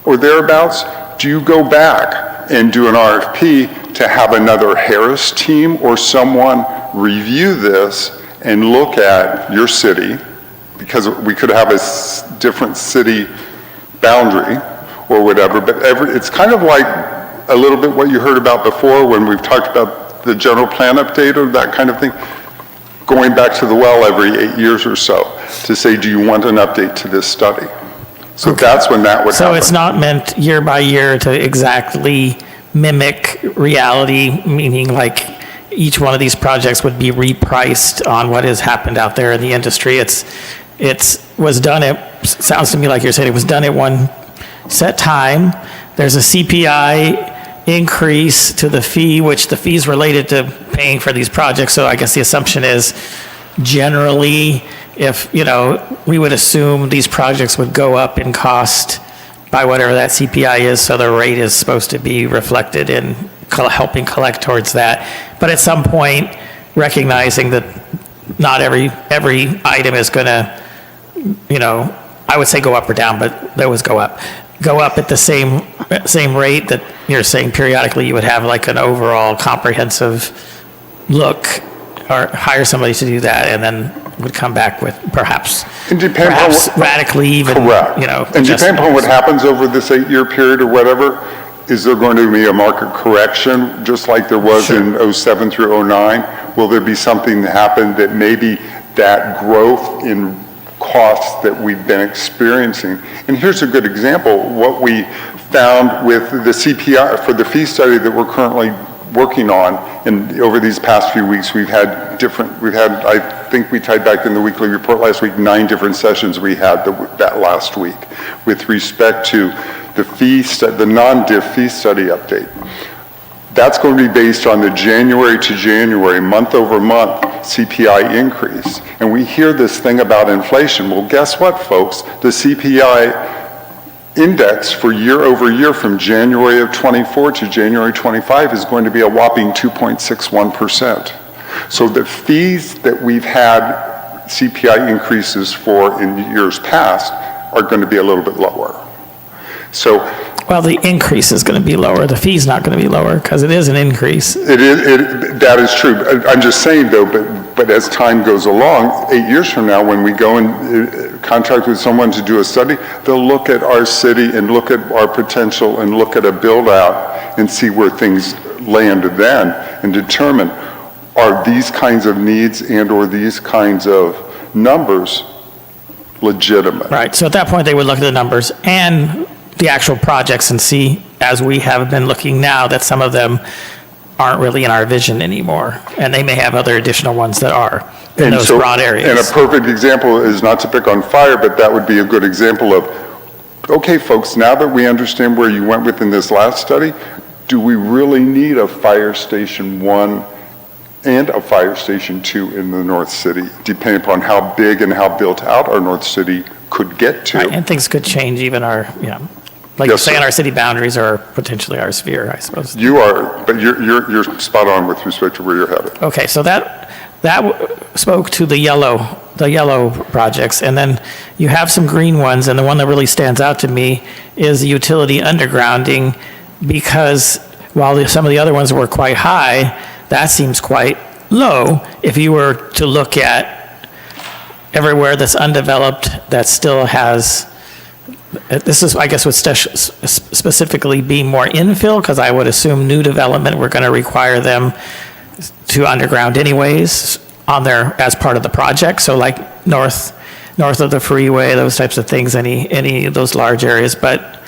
or thereabouts, do you go back and do an RFP to have another Harris team or someone review this and look at your city, because we could have a different city boundary or whatever, but it's kind of like a little bit what you heard about before when we've talked about the general plan update or that kind of thing, going back to the well every 8 years or so to say, do you want an update to this study? So that's when that would happen. So it's not meant year by year to exactly mimic reality, meaning like each one of these projects would be repriced on what has happened out there in the industry. It was done at, sounds to me like you're saying it was done at one set time. There's a CPI increase to the fee, which the fee is related to paying for these projects. So I guess the assumption is generally, if, we would assume these projects would go up in cost by whatever that CPI is, so the rate is supposed to be reflected in helping collect towards that. But at some point, recognizing that not every item is going to, I would say go up or down, but they always go up at the same rate that you're saying periodically you would have like an overall comprehensive look, or hire somebody to do that, and then would come back with perhaps radically even, correct. And depending on what happens over this 8-year period or whatever, is there going to be a market correction, just like there was in 07 through 09? Will there be something that happened that maybe that growth in costs that we've been experiencing? And here's a good example. What we found with the CPI for the fee study that we're currently working on, and over these past few weeks, I think we tied back in the weekly report last week, 9 different sessions we had that last week with respect to the non-DIF fee study update. That's going to be based on the January to January, month over month CPI increase. And we hear this thing about inflation. Well, guess what, folks? The CPI index for year over year from January of 24 to January 25 is going to be a whopping 2.61%. So the fees that we've had CPI increases for in years past are going to be a little bit lower. So, well, the increase is going to be lower. The fee's not going to be lower because it is an increase. That is true. I'm just saying though, but as time goes along, 8 years from now, when we go and contract with someone to do a study, they'll look at our city and look at our potential and look at a build out and see where things land then and determine, are these kinds of needs and or these kinds of numbers legitimate? Right. So at that point, they would look at the numbers and the actual projects and see, as we have been looking now, that some of them aren't really in our vision anymore, and they may have other additional ones that are in those broad areas. And a perfect example is, not to pick on fire, but that would be a good example of, okay, folks, now that we understand where you went within this last study, do we really need a fire station 1 and a fire station 2 in the North City, depending upon how big and how built out our North City could get to? Right, and things could change, even our, like you're saying, our city boundaries are potentially our sphere, I suppose. You are, but you're spot on with respect to where you're headed. Okay, so that spoke to the yellow projects, and then you have some green ones, and the one that really stands out to me is the utility undergrounding, because while some of the other ones were quite high, that seems quite low if you were to look at everywhere that's undeveloped that still has. This is, I guess, would specifically be more infill, because I would assume new development, we're going to require them to underground anyways as part of the project. So like north of the freeway, those types of things, any of those large areas. But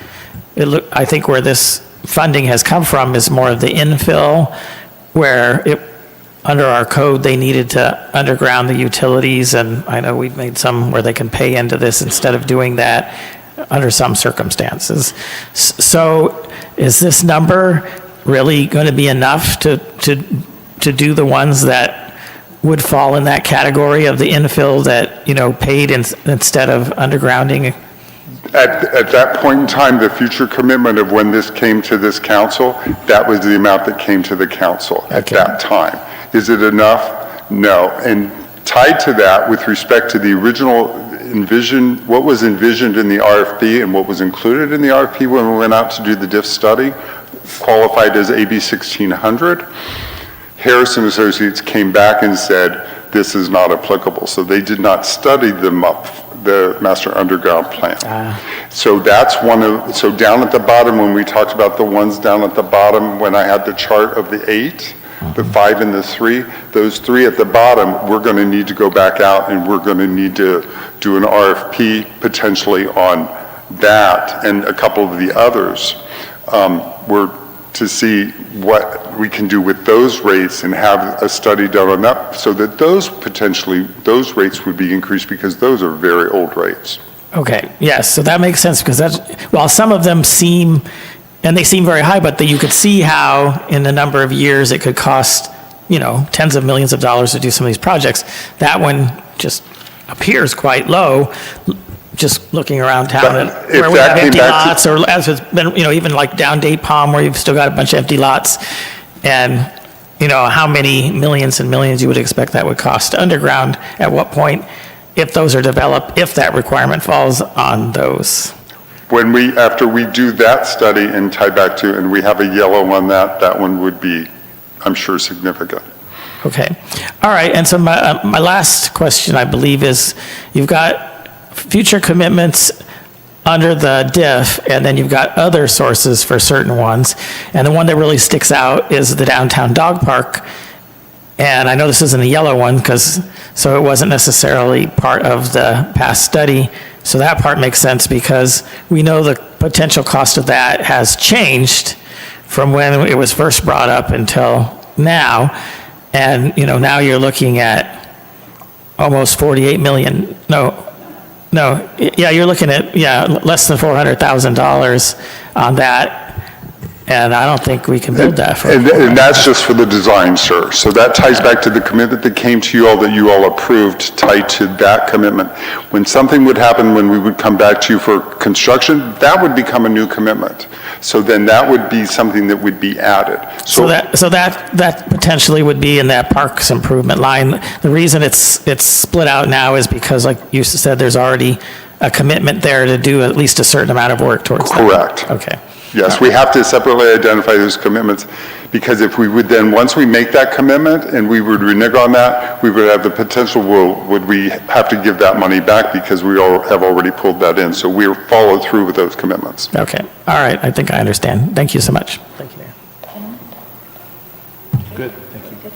I think where this funding has come from is more of the infill, where under our code, they needed to underground the utilities, and I know we've made some where they can pay into this instead of doing that under some circumstances. So is this number really going to be enough to do the ones that would fall in that category of the infill that, paid instead of undergrounding? At that point in time, the future commitment of when this came to this council, that was the amount that came to the council at that time. Is it enough? No. And tied to that, with respect to the original what was envisioned in the RFP and what was included in the RFP when we went out to do the DIF study, qualified as AB 1600, Harrison Associates came back and said, this is not applicable. So they did not study the master underground plan. So that's so down at the bottom, when we talked about the ones down at the bottom, when I had the chart of the 8, the 5 and the 3, those 3 at the bottom, we're going to need to go back out and we're going to need to do an RFP potentially on that and a couple of the others. We're to see what we can do with those rates and have a study done on that so that those rates would be increased, because those are very old rates. Okay, yes, so that makes sense, because while some of them seem very high, but you could see how in a number of years it could cost, tens of millions of dollars to do some of these projects. That one just appears quite low, just looking around town where we have empty lots, or as it's been, even like down Date Palm where you've still got a bunch of empty lots, and how many millions and millions you would expect that would cost underground, at what point, if those are developed, if that requirement falls on those. After we do that study and tie back to, and we have a yellow on that one would be, I'm sure, significant. Okay. All right. And so my last question, I believe, is you've got future commitments under the DIF, and then you've got other sources for certain ones. And the one that really sticks out is the downtown dog park. And I know this isn't a yellow one, so it wasn't necessarily part of the past study. So that part makes sense, because we know the potential cost of that has changed from when it was first brought up until now. And, now you're looking at almost 48 million, you're looking at, less than $400,000 on that. And I don't think we can build that for. And that's just for the design, sir. So that ties back to the commitment that came to you all, that you all approved, tied to that commitment. When something would happen, when we would come back to you for construction, that would become a new commitment. So then that would be something that would be added. So that potentially would be in that parks improvement line. The reason it's split out now is because, like you said, there's already a commitment there to do at least a certain amount of work towards that. Correct. Okay. Yes, we have to separately identify those commitments, because if we would then, once we make that commitment and we would renege on that, we would have the potential, would we have to give that money back because we have already pulled that in. So we're followed through with those commitments. Okay. All right. I think I understand. Thank you so much. Thank you, Mayor. Good, thank you.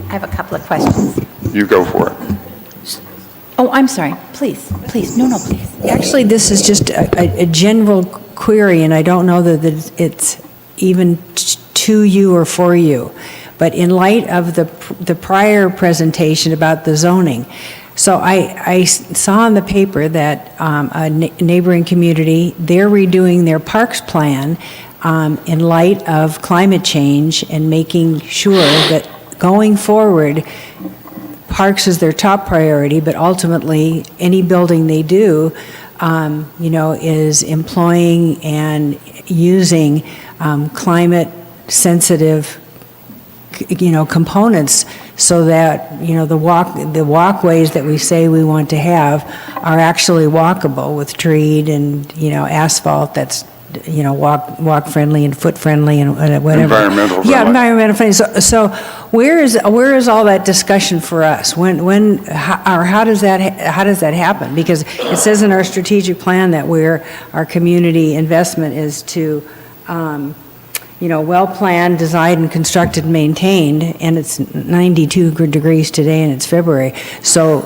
I have a couple of questions. You go for it. Oh, I'm sorry. Please, no, please. Actually, this is just a general query, and I don't know that it's even to you or for you. But in light of the prior presentation about the zoning, so I saw in the paper that a neighboring community, they're redoing their parks plan in light of climate change and making sure that going forward, parks is their top priority, but ultimately, any building they do, is employing and using climate-sensitive, components, so that, the walkways that we say we want to have are actually walkable with treed and, asphalt that's, walk-friendly and foot-friendly and whatever. Environmental friendly. Yeah, environmental friendly. So where is all that discussion for us? How does that happen? Because it says in our strategic plan that our community investment is to, well-planned, designed, and constructed, and maintained, and it's 92 degrees today, and it's February. So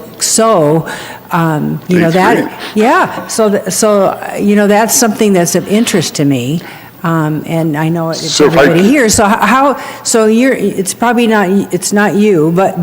that's something that's of interest to me, and I know it's everybody here. So it's probably not you, but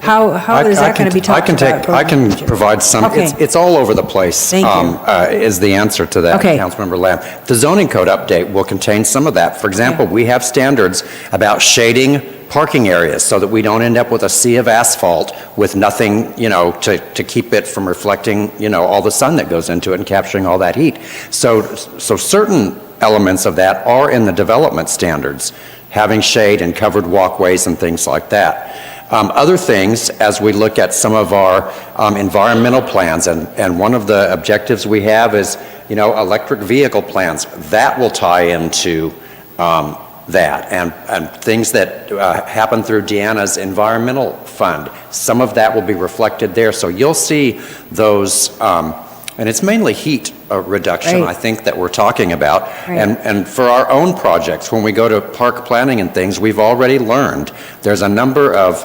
how is that going to be talked about? I can provide some, Okay. it's all over the place. Thank you. Is the answer to that, Okay. Councilmember Lamb. The zoning code update will contain some of that. For example, we have standards about shading parking areas so that we don't end up with a sea of asphalt with nothing, to keep it from reflecting, all the sun that goes into it and capturing all that heat. So certain elements of that are in the development standards, having shade and covered walkways and things like that. Other things, as we look at some of our environmental plans, and one of the objectives we have is, electric vehicle plans. That will tie into that, and things that happen through Deanna's environmental fund. Some of that will be reflected there. So you'll see those, and it's mainly heat reduction, Right. I think, that we're talking about. Right. And for our own projects, when we go to park planning and things, we've already learned there's a number of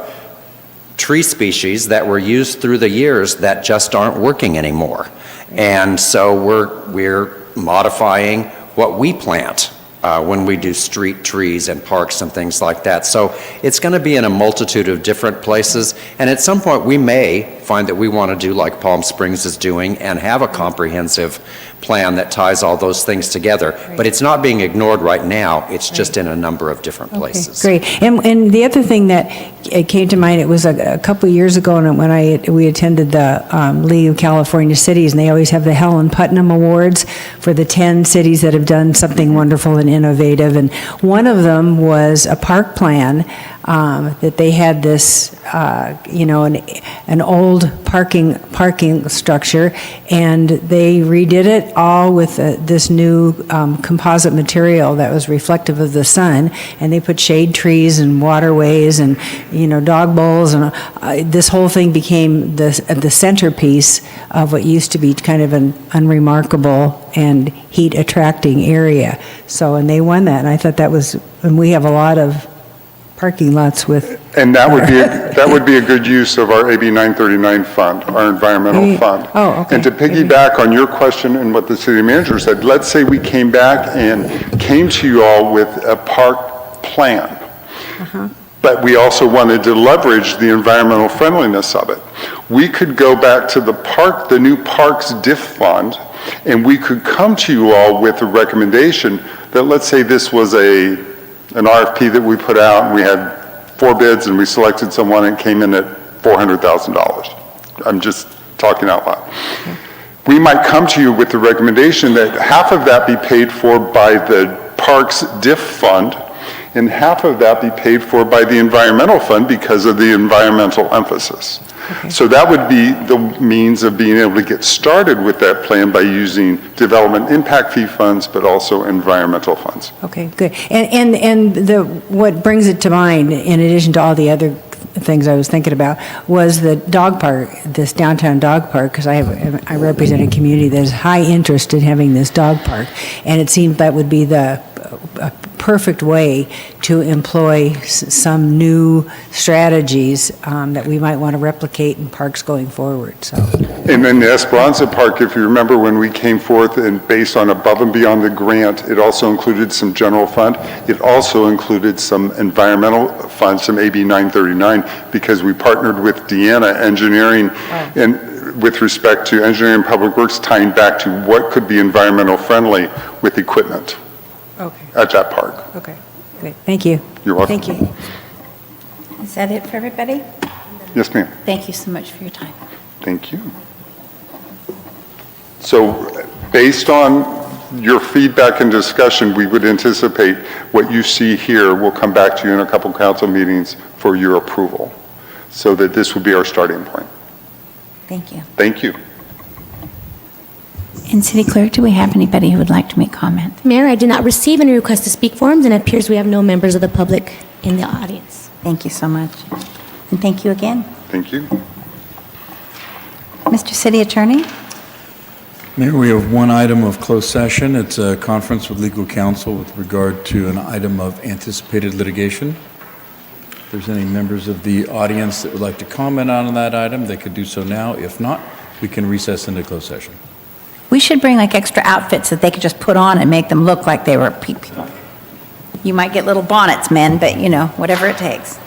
tree species that were used through the years that just aren't working anymore. And so we're modifying what we plant when we do street trees and parks and things like that. So it's going to be in a multitude of different places, and at some point we may find that we want to do like Palm Springs is doing and have a comprehensive plan that ties all those things together. But it's not being ignored right now, it's just in a number of different places. Great. And the other thing that came to mind, it was a couple of years ago when we attended the League of California Cities, and they always have the Helen Putnam Awards for the 10 cities that have done something wonderful and innovative. And one of them was a park plan that they had this, an old parking structure, and they redid it all with this new composite material that was reflective of the sun, and they put shade trees and waterways and, dog bowls, and this whole thing became the centerpiece of what used to be kind of an unremarkable and heat-attracting area. So, and they won that, and I thought that was, and we have a lot of parking lots with. And that would be a good use of our AB 939 fund, our environmental fund. Oh, okay. And to piggyback on your question and what the city manager said, let's say we came back and came to you all with a park plan. But we also wanted to leverage the environmental friendliness of it. We could go back to the new Parks DIF fund, and we could come to you all with a recommendation that, let's say this was an RFP that we put out, and we had 4 bids, and we selected someone and came in at $400,000. I'm just talking out loud. We might come to you with the recommendation that half of that be paid for by the Parks DIF fund, and half of that be paid for by the environmental fund because of the environmental emphasis. So that would be the means of being able to get started with that plan by using development impact fee funds, but also environmental funds. Okay, good. And what brings it to mind, in addition to all the other things I was thinking about, was the dog park, this downtown dog park, because I represent a community that has high interest in having this dog park, and it seemed that would be a perfect way to employ some new strategies that we might want to replicate in parks going forward. So. And then the Esperanza Park, if you remember when we came forth and based on above and beyond the grant, it also included some general fund. It also included some environmental funds, some AB 939, because we partnered with Deanna Engineering and with respect to engineering and public works, tying back to what could be environmental friendly with equipment. Okay. At that park. Okay, good. Thank you. You're welcome. Thank you. Is that it for everybody? Yes, ma'am. Thank you so much for your time. Thank you. So based on your feedback and discussion, we would anticipate what you see here will come back to you in a couple council meetings for your approval, so that this would be our starting point. Thank you. Thank you. And City Clerk, do we have anybody who would like to make comment? Mayor, I did not receive any request to speak forums, and it appears we have no members of the public in the audience. Thank you so much. And thank you again. Thank you. Mr. City Attorney? Mayor, we have one item of closed session. It's a conference with legal counsel with regard to an item of anticipated litigation. If there's any members of the audience that would like to comment on that item, they could do so now. If not, we can recess into closed session. We should bring like extra outfits that they could just put on and make them look like they were people. You might get little bonnets, men, but whatever it takes.